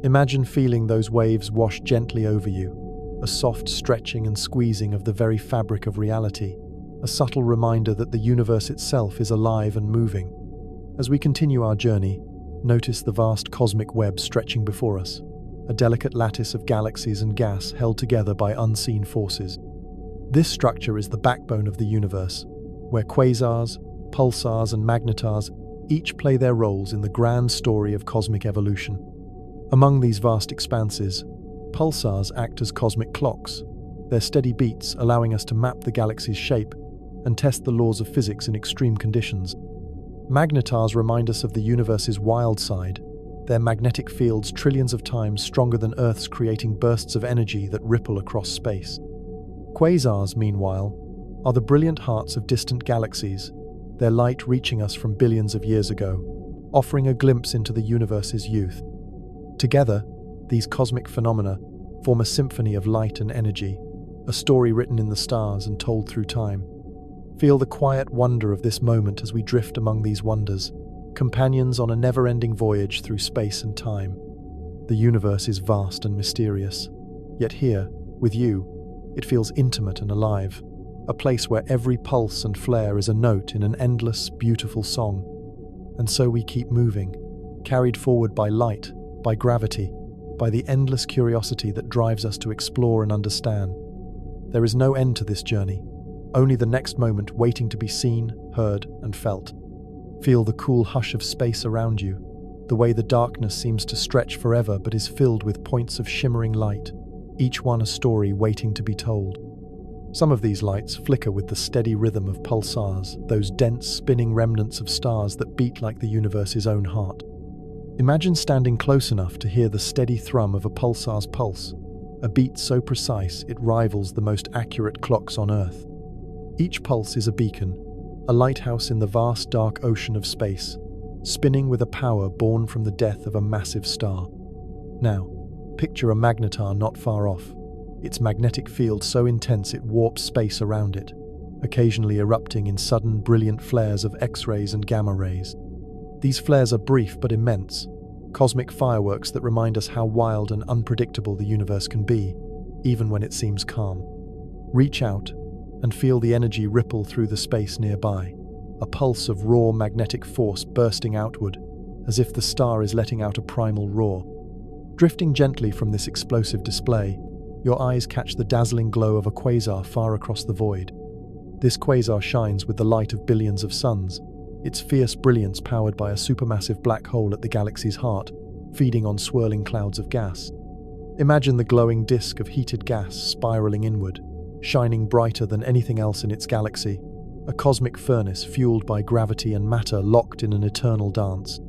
Imagine feeling those waves wash gently over you, a soft stretching and squeezing of the very fabric of reality, a subtle reminder that the universe itself is alive and moving. As we continue our journey, notice the vast cosmic web stretching before us, a delicate lattice of galaxies and gas held together by unseen forces. This structure is the backbone of the universe, where quasars, pulsars, and magnetars each play their roles in the grand story of cosmic evolution. Among these vast expanses, pulsars act as cosmic clocks, their steady beats allowing us to map the galaxy's shape and test the laws of physics in extreme conditions. Magnetars remind us of the universe's wild side, their magnetic fields trillions of times stronger than Earth's, creating bursts of energy that ripple across space. Quasars, meanwhile, are the brilliant hearts of distant galaxies, their light reaching us from billions of years ago, offering a glimpse into the universe's youth. Together, these cosmic phenomena form a symphony of light and energy, a story written in the stars and told through time. Feel the quiet wonder of this moment as we drift among these wonders, companions on a never-ending voyage through space and time. The universe is vast and mysterious, yet here, with you, it feels intimate and alive, a place where every pulse and flare is a note in an endless, beautiful song. And so we keep moving, carried forward by light, by gravity, by the endless curiosity that drives us to explore and understand. There is no end to this journey, only the next moment waiting to be seen, heard, and felt. Feel the cool hush of space around you, the way the darkness seems to stretch forever but is filled with points of shimmering light, each one a story waiting to be told. Some of these lights flicker with the steady rhythm of pulsars, those dense, spinning remnants of stars that beat like the universe's own heart. Imagine standing close enough to hear the steady thrum of a pulsar's pulse, a beat so precise it rivals the most accurate clocks on Earth. Each pulse is a beacon, a lighthouse in the vast dark ocean of space, spinning with a power born from the death of a massive star. Now, picture a magnetar not far off, its magnetic field so intense it warps space around it, occasionally erupting in sudden, brilliant flares of X-rays and gamma rays. These flares are brief but immense, cosmic fireworks that remind us how wild and unpredictable the universe can be, even when it seems calm. Reach out and feel the energy ripple through the space nearby, a pulse of raw magnetic force bursting outward, as if the star is letting out a primal roar. Drifting gently from this explosive display, your eyes catch the dazzling glow of a quasar far across the void. This quasar shines with the light of billions of suns, its fierce brilliance powered by a supermassive black hole at the galaxy's heart, feeding on swirling clouds of gas. Imagine the glowing disk of heated gas spiraling inward, shining brighter than anything else in its galaxy, a cosmic furnace fueled by gravity and matter locked in an eternal dance.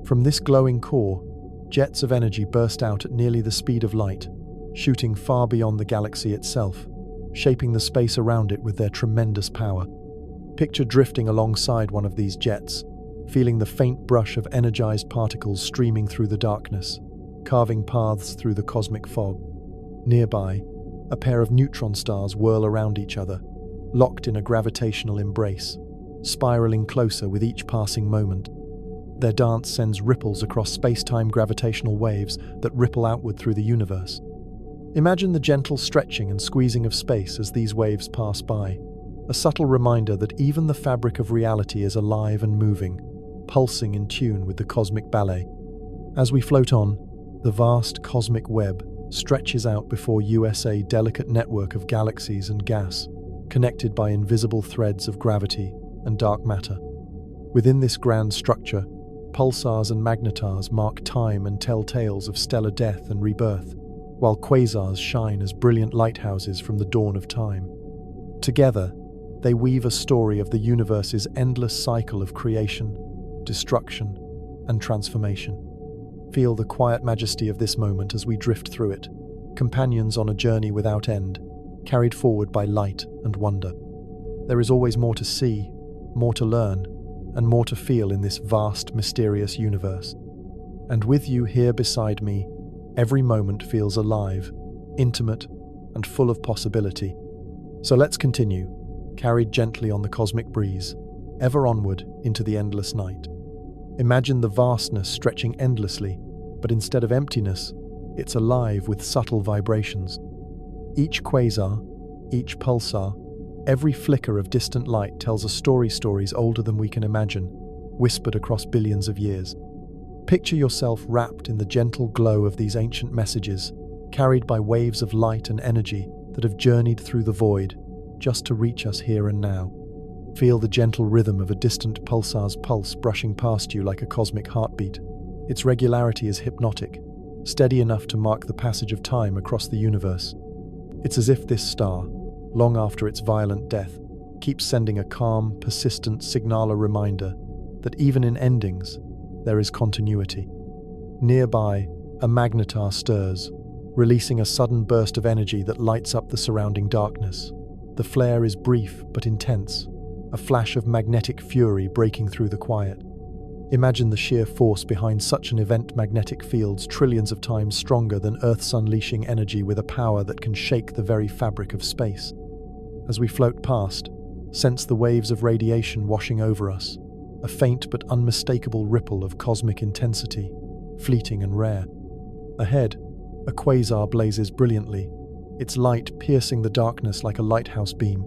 From this glowing core, jets of energy burst out at nearly the speed of light, shooting far beyond the galaxy itself, shaping the space around it with their tremendous power. Picture drifting alongside one of these jets, feeling the faint brush of energized particles streaming through the darkness, carving paths through the cosmic fog. Nearby, a pair of neutron stars whirl around each other, locked in a gravitational embrace, spiraling closer with each passing moment. Their dance sends ripples across space-time gravitational waves that ripple outward through the universe. Imagine the gentle stretching and squeezing of space as these waves pass by, a subtle reminder that even the fabric of reality is alive and moving, pulsing in tune with the cosmic ballet. As we float on, the vast cosmic web stretches out before us, a delicate network of galaxies and gas, connected by invisible threads of gravity and dark matter. Within this grand structure, pulsars and magnetars mark time and tell tales of stellar death and rebirth, while quasars shine as brilliant lighthouses from the dawn of time. Together, they weave a story of the universe's endless cycle of creation, destruction, and transformation. Feel the quiet majesty of this moment as we drift through it, companions on a journey without end, carried forward by light and wonder. There is always more to see, more to learn, and more to feel in this vast, mysterious universe. And with you here beside me, every moment feels alive, intimate, and full of possibility. So let's continue, carried gently on the cosmic breeze, ever onward into the endless night. Imagine the vastness stretching endlessly, but instead of emptiness, it's alive with subtle vibrations. Each quasar, each pulsar, every flicker of distant light tells stories older than we can imagine, whispered across billions of years. Picture yourself wrapped in the gentle glow of these ancient messages, carried by waves of light and energy that have journeyed through the void, just to reach us here and now. Feel the gentle rhythm of a distant pulsar's pulse brushing past you like a cosmic heartbeat. Its regularity is hypnotic, steady enough to mark the passage of time across the universe. It's as if this star, long after its violent death, keeps sending a calm, persistent signaler reminder that even in endings, there is continuity. Nearby, a magnetar stirs, releasing a sudden burst of energy that lights up the surrounding darkness. The flare is brief but intense, a flash of magnetic fury breaking through the quiet. Imagine the sheer force behind such an event: magnetic fields trillions of times stronger than Earth's, unleashing energy with a power that can shake the very fabric of space. As we float past, sense the waves of radiation washing over us, a faint but unmistakable ripple of cosmic intensity, fleeting and rare. Ahead, a quasar blazes brilliantly, its light piercing the darkness like a lighthouse beam.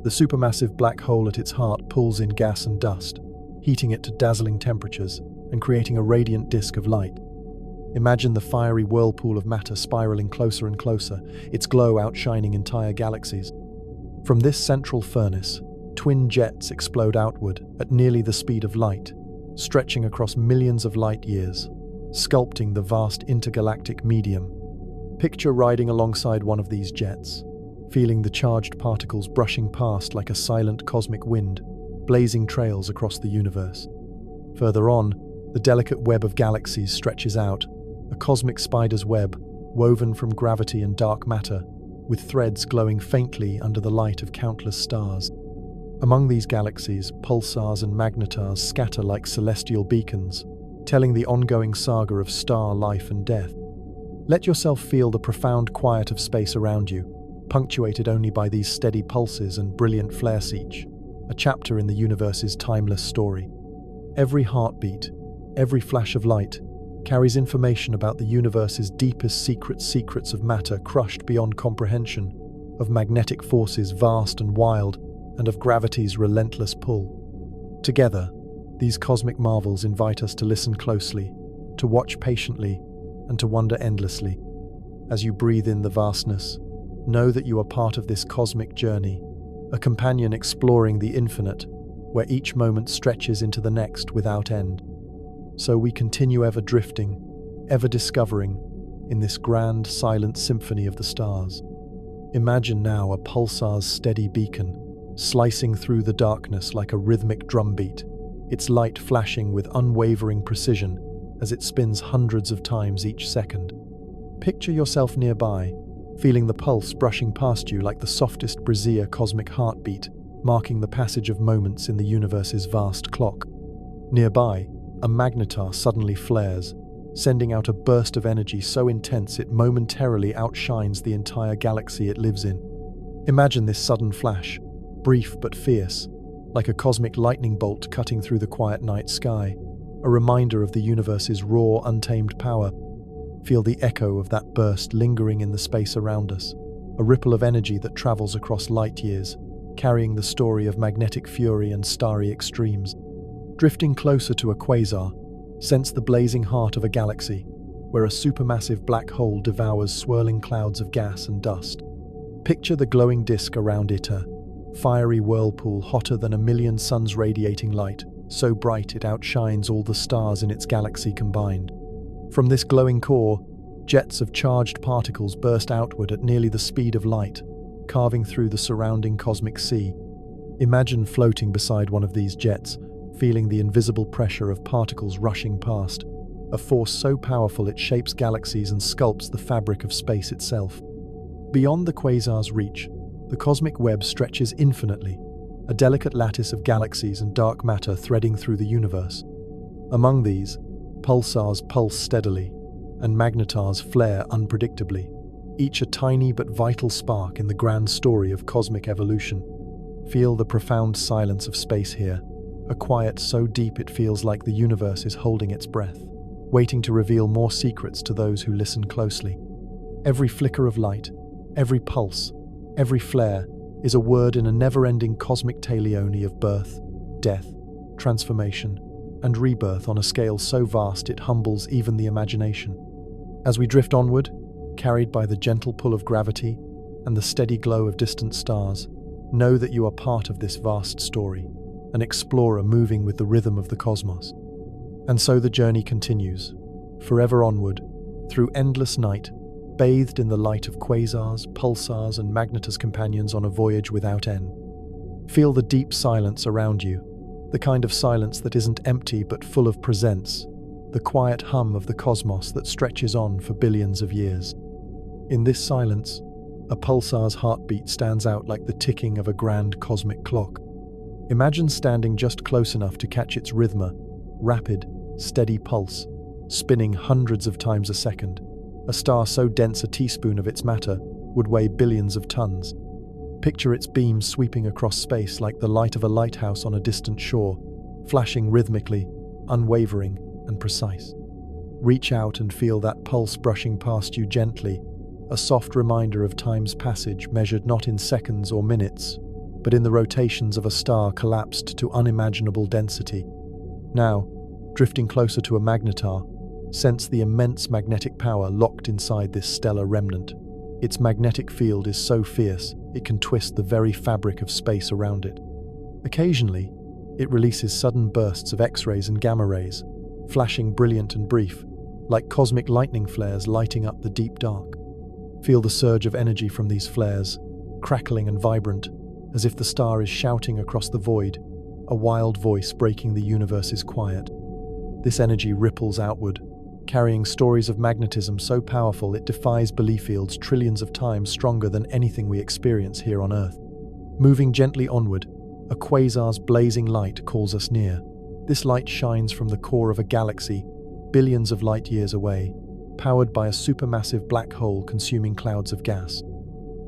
The supermassive black hole at its heart pulls in gas and dust, heating it to dazzling temperatures and creating a radiant disk of light. Imagine the fiery whirlpool of matter spiraling closer and closer, its glow outshining entire galaxies. From this central furnace, twin jets explode outward at nearly the speed of light, stretching across millions of light years, sculpting the vast intergalactic medium. Picture riding alongside one of these jets, feeling the charged particles brushing past like a silent cosmic wind, blazing trails across the universe. Further on, the delicate web of galaxies stretches out, a cosmic spider's web, woven from gravity and dark matter, with threads glowing faintly under the light of countless stars. Among these galaxies, pulsars and magnetars scatter like celestial beacons, telling the ongoing saga of star life and death. Let yourself feel the profound quiet of space around you, punctuated only by these steady pulses and brilliant flares, each a chapter in the universe's timeless story. Every heartbeat, every flash of light, carries information about the universe's deepest secrets of matter crushed beyond comprehension, of magnetic forces vast and wild, and of gravity's relentless pull. Together, these cosmic marvels invite us to listen closely, to watch patiently, and to wonder endlessly. As you breathe in the vastness, know that you are part of this cosmic journey, a companion exploring the infinite, where each moment stretches into the next without end. So we continue ever drifting, ever discovering, in this grand, silent symphony of the stars. Imagine now a pulsar's steady beacon, slicing through the darkness like a rhythmic drumbeat, its light flashing with unwavering precision as it spins hundreds of times each second. Picture yourself nearby, feeling the pulse brushing past you like the softest brazier cosmic heartbeat, marking the passage of moments in the universe's vast clock. Nearby, a magnetar suddenly flares, sending out a burst of energy so intense it momentarily outshines the entire galaxy it lives in. Imagine this sudden flash, brief but fierce, like a cosmic lightning bolt cutting through the quiet night sky, a reminder of the universe's raw, untamed power. Feel the echo of that burst lingering in the space around us, a ripple of energy that travels across light years, carrying the story of magnetic fury and starry extremes. Drifting closer to a quasar, sense the blazing heart of a galaxy, where a supermassive black hole devours swirling clouds of gas and dust. Picture the glowing disk around it, a fiery whirlpool hotter than 1,000,000 suns radiating light, so bright it outshines all the stars in its galaxy combined. From this glowing core, jets of charged particles burst outward at nearly the speed of light, carving through the surrounding cosmic sea. Imagine floating beside one of these jets, feeling the invisible pressure of particles rushing past, a force so powerful it shapes galaxies and sculpts the fabric of space itself. Beyond the quasar's reach, the cosmic web stretches infinitely, a delicate lattice of galaxies and dark matter threading through the universe. Among these, pulsars pulse steadily, and magnetars flare unpredictably, each a tiny but vital spark in the grand story of cosmic evolution. Feel the profound silence of space here, a quiet so deep it feels like the universe is holding its breath, waiting to reveal more secrets to those who listen closely. Every flicker of light, every pulse, every flare is a word in a never-ending cosmic taleone of birth, death, transformation, and rebirth on a scale so vast it humbles even the imagination. As we drift onward, carried by the gentle pull of gravity and the steady glow of distant stars, know that you are part of this vast story, an explorer moving with the rhythm of the cosmos. And so the journey continues, forever onward, through endless night, bathed in the light of quasars, pulsars, and magnetar companions on a voyage without end. Feel the deep silence around you, the kind of silence that isn't empty but full of presence, the quiet hum of the cosmos that stretches on for billions of years. In this silence, a pulsar's heartbeat stands out like the ticking of a grand cosmic clock. Imagine standing just close enough to catch its rhythm, rapid, steady pulse, spinning hundreds of times a second. A star so dense a teaspoon of its matter would weigh billions of tons. Picture its beams sweeping across space like the light of a lighthouse on a distant shore, flashing rhythmically, unwavering, and precise. Reach out and feel that pulse brushing past you gently, a soft reminder of time's passage measured not in seconds or minutes, but in the rotations of a star collapsed to unimaginable density. Now, drifting closer to a magnetar, sense the immense magnetic power locked inside this stellar remnant. Its magnetic field is so fierce, it can twist the very fabric of space around it. Occasionally, it releases sudden bursts of X-rays and gamma rays, flashing brilliant and brief, like cosmic lightning flares lighting up the deep dark. Feel the surge of energy from these flares, crackling and vibrant, as if the star is shouting across the void, a wild voice breaking the universe's quiet. This energy ripples outward, carrying stories of magnetism so powerful it defies belief fields trillions of times stronger than anything we experience here on Earth. Moving gently onward, a quasar's blazing light calls us near. This light shines from the core of a galaxy, billions of light years away, powered by a supermassive black hole consuming clouds of gas.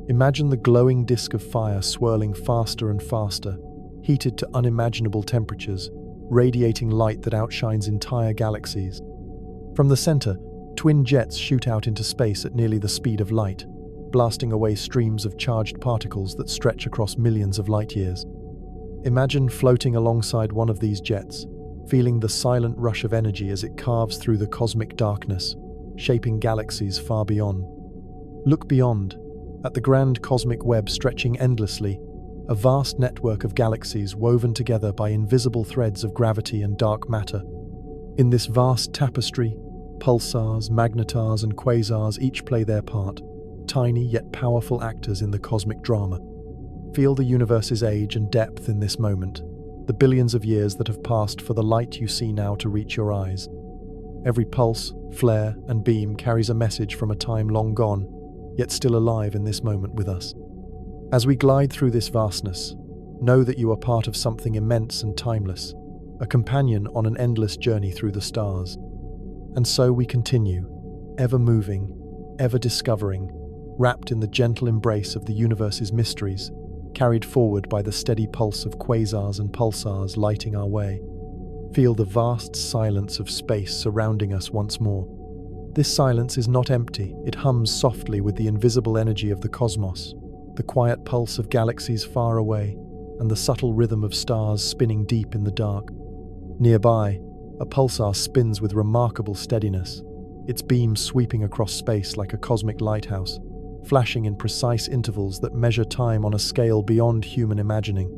Imagine the glowing disk of fire swirling faster and faster, heated to unimaginable temperatures, radiating light that outshines entire galaxies. From the center, twin jets shoot out into space at nearly the speed of light, blasting away streams of charged particles that stretch across millions of light years. Imagine floating alongside one of these jets, feeling the silent rush of energy as it carves through the cosmic darkness, shaping galaxies far beyond. Look beyond, at the grand cosmic web stretching endlessly, a vast network of galaxies woven together by invisible threads of gravity and dark matter. In this vast tapestry, pulsars, magnetars, and quasars each play their part, tiny yet powerful actors in the cosmic drama. Feel the universe's age and depth in this moment, the billions of years that have passed for the light you see now to reach your eyes. Every pulse, flare, and beam carries a message from a time long gone, yet still alive in this moment with us. As we glide through this vastness, know that you are part of something immense and timeless, a companion on an endless journey through the stars. And so we continue, ever moving, ever discovering, wrapped in the gentle embrace of the universe's mysteries, carried forward by the steady pulse of quasars and pulsars lighting our way. Feel the vast silence of space surrounding us once more. This silence is not empty, it hums softly with the invisible energy of the cosmos, the quiet pulse of galaxies far away, and the subtle rhythm of stars spinning deep in the dark. Nearby, a pulsar spins with remarkable steadiness, its beams sweeping across space like a cosmic lighthouse, flashing in precise intervals that measure time on a scale beyond human imagining.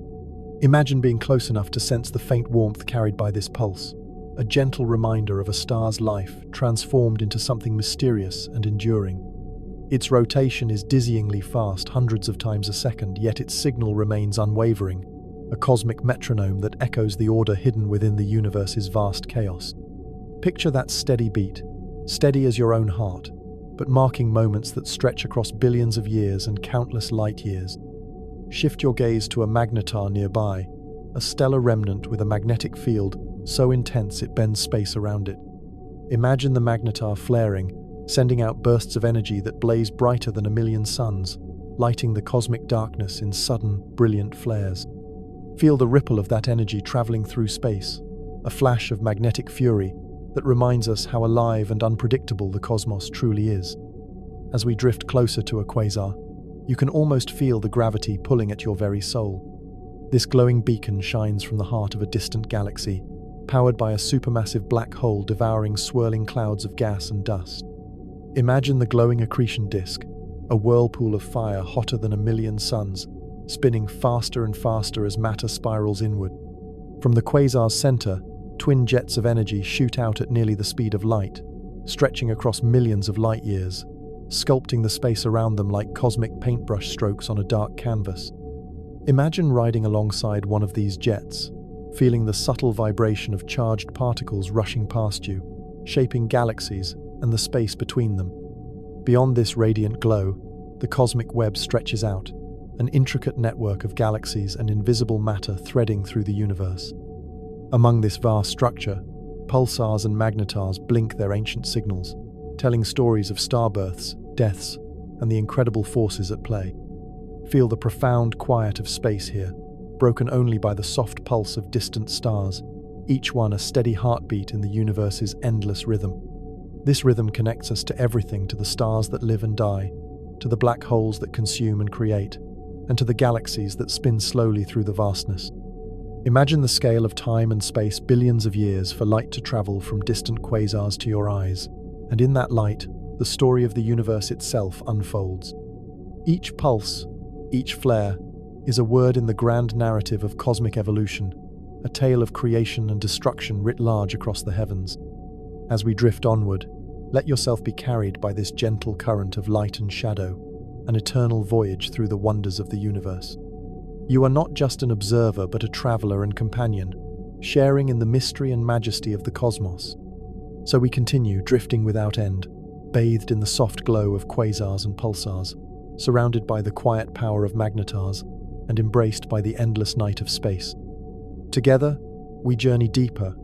Imagine being close enough to sense the faint warmth carried by this pulse, a gentle reminder of a star's life transformed into something mysterious and enduring. Its rotation is dizzyingly fast, hundreds of times a second, yet its signal remains unwavering, a cosmic metronome that echoes the order hidden within the universe's vast chaos. Picture that steady beat, steady as your own heart, but marking moments that stretch across billions of years and countless light years. Shift your gaze to a magnetar nearby, a stellar remnant with a magnetic field so intense it bends space around it. Imagine the magnetar flaring, sending out bursts of energy that blaze brighter than a million suns, lighting the cosmic darkness in sudden, brilliant flares. Feel the ripple of that energy traveling through space, a flash of magnetic fury that reminds us how alive and unpredictable the cosmos truly is. As we drift closer to a quasar, you can almost feel the gravity pulling at your very soul. This glowing beacon shines from the heart of a distant galaxy, powered by a supermassive black hole devouring swirling clouds of gas and dust. Imagine the glowing accretion disk, a whirlpool of fire hotter than a million suns, spinning faster and faster as matter spirals inward. From the quasar's center, twin jets of energy shoot out at nearly the speed of light, stretching across millions of light years, sculpting the space around them like cosmic paintbrush strokes on a dark canvas. Imagine riding alongside one of these jets, feeling the subtle vibration of charged particles rushing past you, shaping galaxies and the space between them. Beyond this radiant glow, the cosmic web stretches out, an intricate network of galaxies and invisible matter threading through the universe. Among this vast structure, pulsars and magnetars blink their ancient signals, telling stories of starbirths, deaths, and the incredible forces at play. Feel the profound quiet of space here, broken only by the soft pulse of distant stars, each one a steady heartbeat in the universe's endless rhythm. This rhythm connects us to everything, to the stars that live and die, to the black holes that consume and create, and to the galaxies that spin slowly through the vastness. Imagine the scale of time and space, billions of years for light to travel from distant quasars to your eyes, and in that light, the story of the universe itself unfolds. Each pulse, each flare, is a word in the grand narrative of cosmic evolution, a tale of creation and destruction writ large across the heavens. As we drift onward, let yourself be carried by this gentle current of light and shadow, an eternal voyage through the wonders of the universe. You are not just an observer but a traveler and companion, sharing in the mystery and majesty of the cosmos. So we continue, drifting without end, bathed in the soft glow of quasars and pulsars, surrounded by the quiet power of magnetars, and embraced by the endless night of space. Together, we journey deeper,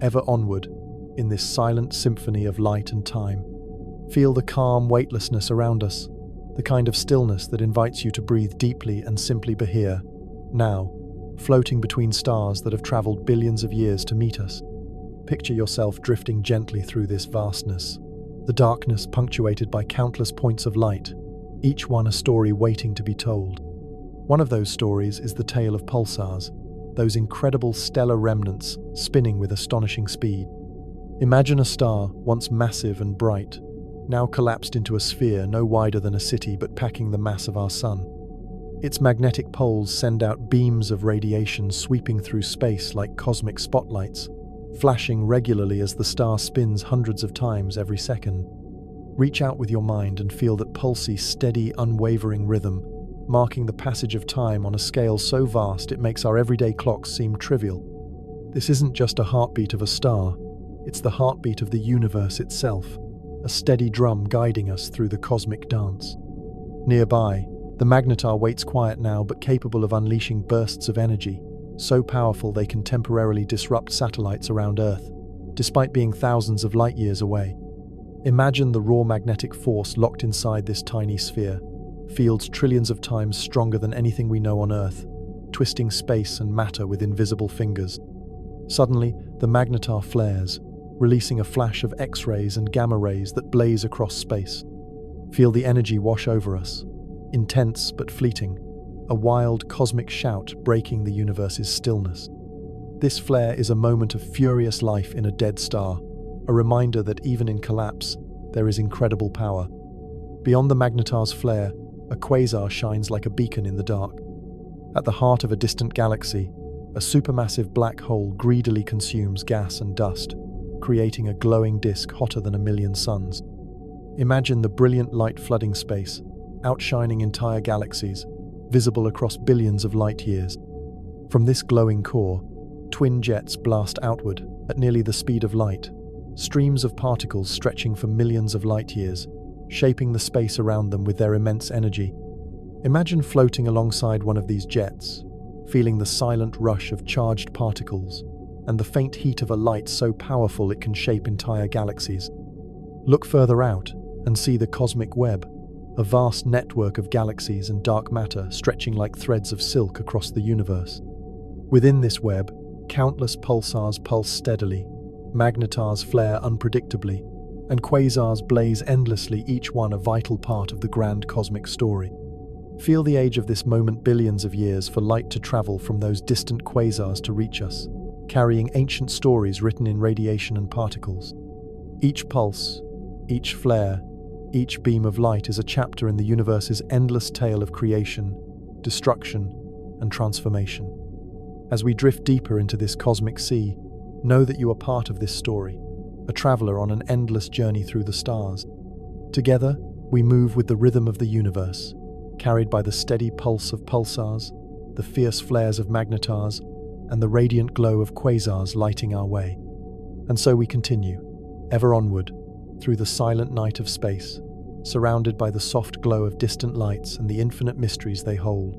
ever onward, in this silent symphony of light and time. Feel the calm weightlessness around us, the kind of stillness that invites you to breathe deeply and simply be here, now, floating between stars that have traveled billions of years to meet us. picture yourself drifting gently through this vastness. The darkness punctuated by countless points of light, each one a story waiting to be told. One of those stories is the tale of pulsars, those incredible stellar remnants spinning with astonishing speed. Imagine a star, once massive and bright, now collapsed into a sphere no wider than a city but packing the mass of our sun. Its magnetic poles send out beams of radiation sweeping through space like cosmic spotlights, flashing regularly as the star spins hundreds of times every second. Reach out with your mind and feel that pulsy, steady, unwavering rhythm, marking the passage of time on a scale so vast it makes our everyday clocks seem trivial. This isn't just a heartbeat of a star, it's the heartbeat of the universe itself, a steady drum guiding us through the cosmic dance. Nearby, the magnetar waits quiet now but capable of unleashing bursts of energy, so powerful they can temporarily disrupt satellites around Earth, despite being thousands of light years away. Imagine the raw magnetic force locked inside this tiny sphere, fields trillions of times stronger than anything we know on Earth, twisting space and matter with invisible fingers. Suddenly, the magnetar flares, releasing a flash of X-rays and gamma rays that blaze across space. Feel the energy wash over us, intense but fleeting, a wild cosmic shout breaking the universe's stillness. This flare is a moment of furious life in a dead star, a reminder that even in collapse, there is incredible power. Beyond the magnetar's flare, a quasar shines like a beacon in the dark. At the heart of a distant galaxy, a supermassive black hole greedily consumes gas and dust, creating a glowing disk hotter than a million suns. Imagine the brilliant light flooding space, outshining entire galaxies, visible across billions of light years. From this glowing core, twin jets blast outward at nearly the speed of light, streams of particles stretching for millions of light years, shaping the space around them with their immense energy. Imagine floating alongside one of these jets, feeling the silent rush of charged particles and the faint heat of a light so powerful it can shape entire galaxies. Look further out and see the cosmic web, a vast network of galaxies and dark matter stretching like threads of silk across the universe. Within this web, countless pulsars pulse steadily, magnetars flare unpredictably, and quasars blaze endlessly, each one a vital part of the grand cosmic story. Feel the age of this moment, billions of years for light to travel from those distant quasars to reach us, carrying ancient stories written in radiation and particles. Each pulse, each flare, each beam of light is a chapter in the universe's endless tale of creation, destruction, and transformation. As we drift deeper into this cosmic sea, know that you are part of this story, a traveler on an endless journey through the stars. Together, we move with the rhythm of the universe, carried by the steady pulse of pulsars, the fierce flares of magnetars, and the radiant glow of quasars lighting our way. And so we continue, ever onward, through the silent night of space, surrounded by the soft glow of distant lights and the infinite mysteries they hold.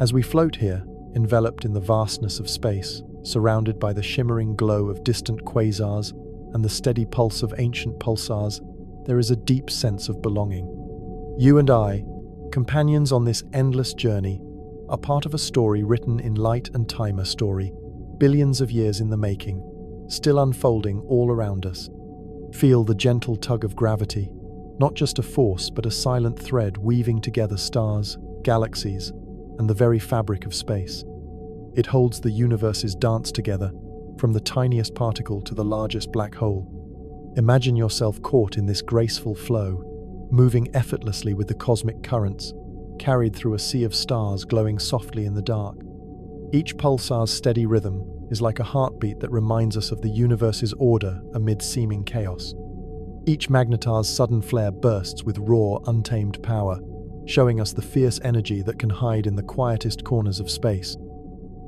As we float here, enveloped in the vastness of space, surrounded by the shimmering glow of distant quasars and the steady pulse of ancient pulsars, there is a deep sense of belonging. You and I, companions on this endless journey, are part of a story written in light and time, a story, billions of years in the making, still unfolding all around us. Feel the gentle tug of gravity, not just a force but a silent thread weaving together stars, galaxies, and the very fabric of space. It holds the universe's dance together, from the tiniest particle to the largest black hole. Imagine yourself caught in this graceful flow, moving effortlessly with the cosmic currents, carried through a sea of stars glowing softly in the dark. Each pulsar's steady rhythm is like a heartbeat that reminds us of the universe's order amid seeming chaos. Each magnetar's sudden flare bursts with raw, untamed power, showing us the fierce energy that can hide in the quietest corners of space.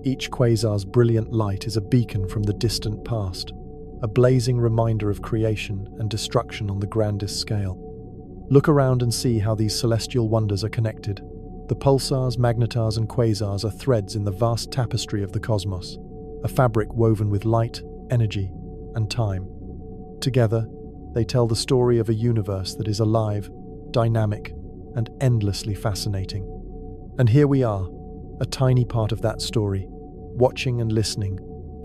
Each quasar's brilliant light is a beacon from the distant past, a blazing reminder of creation and destruction on the grandest scale. Look around and see how these celestial wonders are connected. The pulsars, magnetars, and quasars are threads in the vast tapestry of the cosmos, a fabric woven with light, energy, and time. Together, they tell the story of a universe that is alive, dynamic, and endlessly fascinating. And here we are, a tiny part of that story, watching and listening,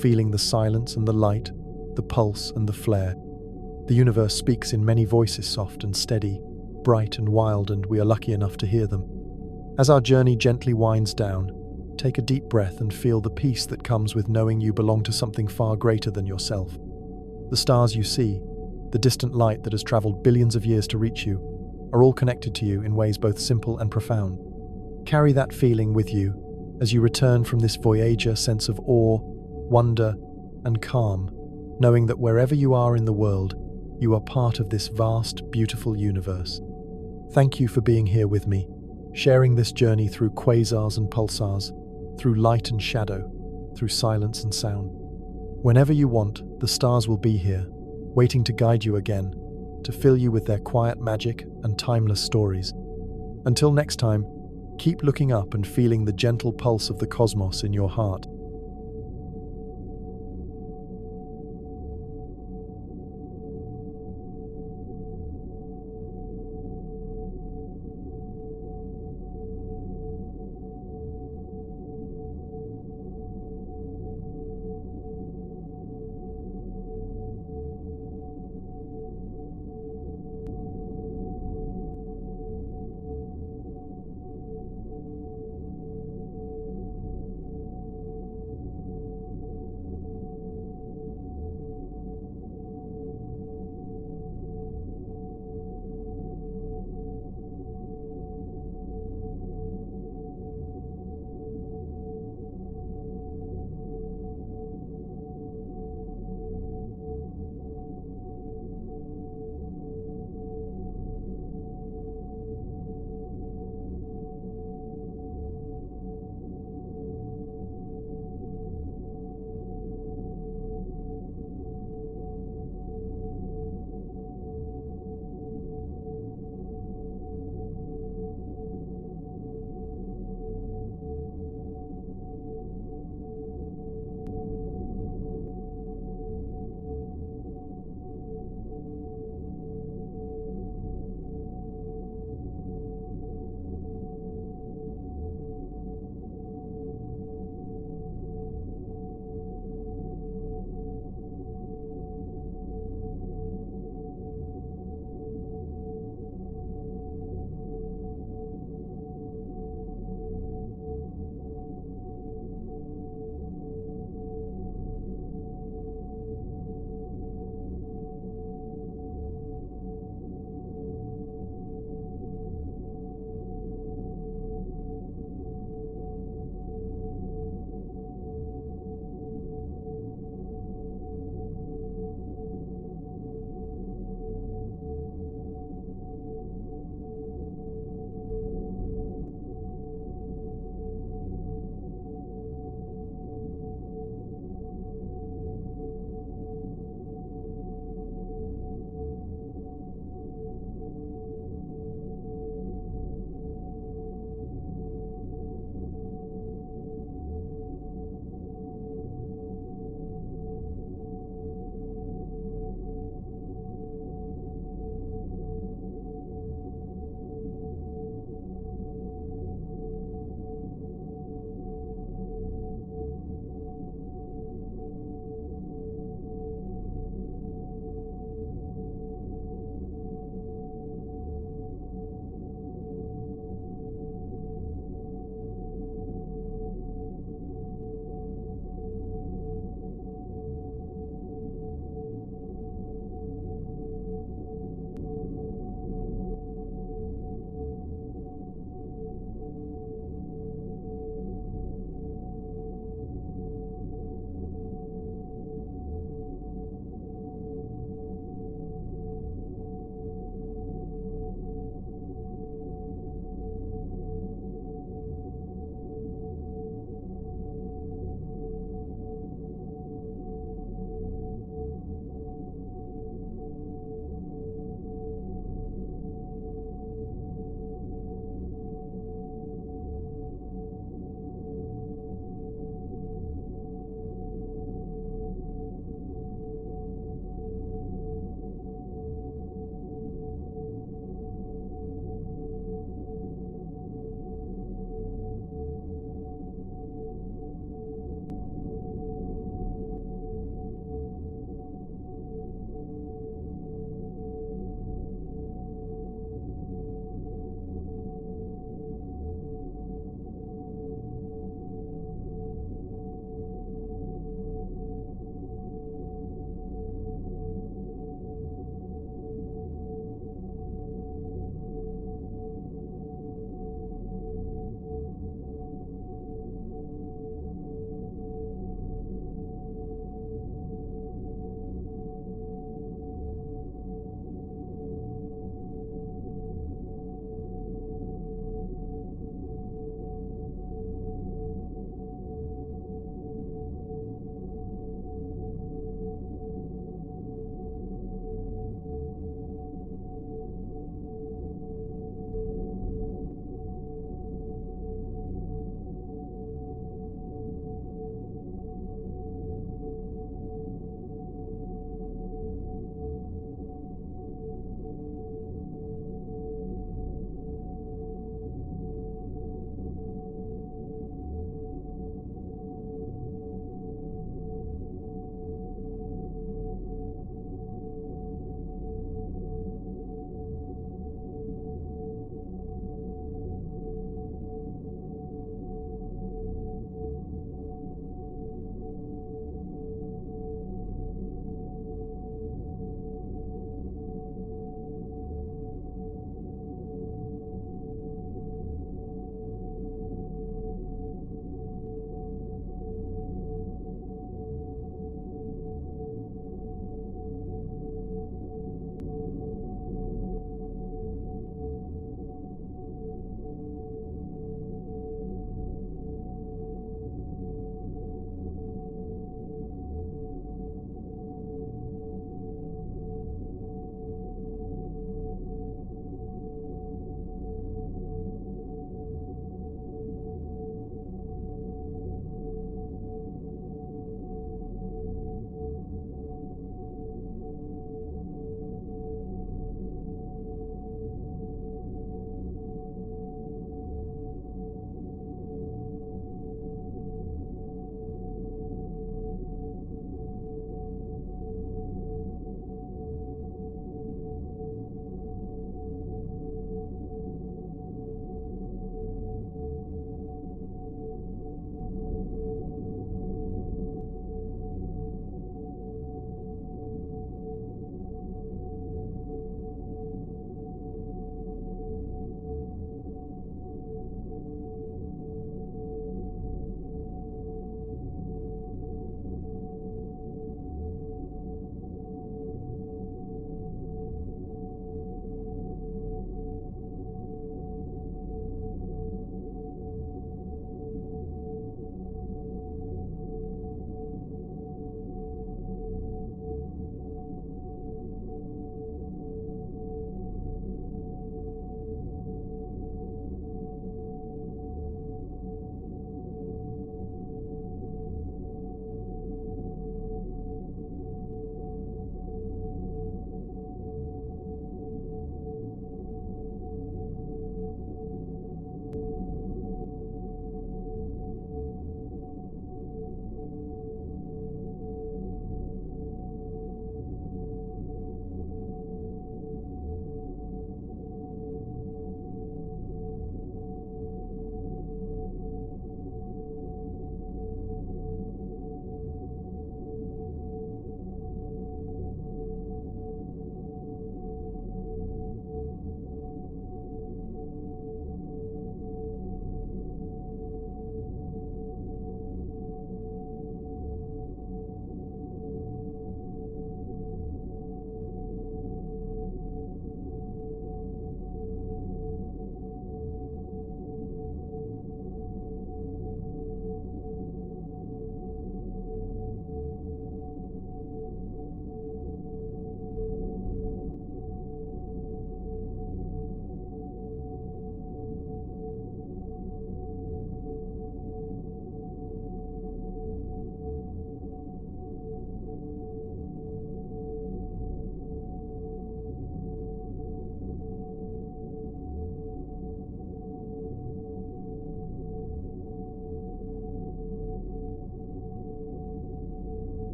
feeling the silence and the light, the pulse and the flare. The universe speaks in many voices, soft and steady, bright and wild, and we are lucky enough to hear them. As our journey gently winds down, take a deep breath and feel the peace that comes with knowing you belong to something far greater than yourself. The stars you see, the distant light that has traveled billions of years to reach you, are all connected to you in ways both simple and profound. Carry that feeling with you as you return from this Voyager sense of awe, wonder, and calm, knowing that wherever you are in the world, you are part of this vast, beautiful universe. Thank you for being here with me, sharing this journey through quasars and pulsars, through light and shadow, through silence and sound. Whenever you want, the stars will be here, waiting to guide you again, to fill you with their quiet magic and timeless stories. Until next time, keep looking up and feeling the gentle pulse of the cosmos in your heart.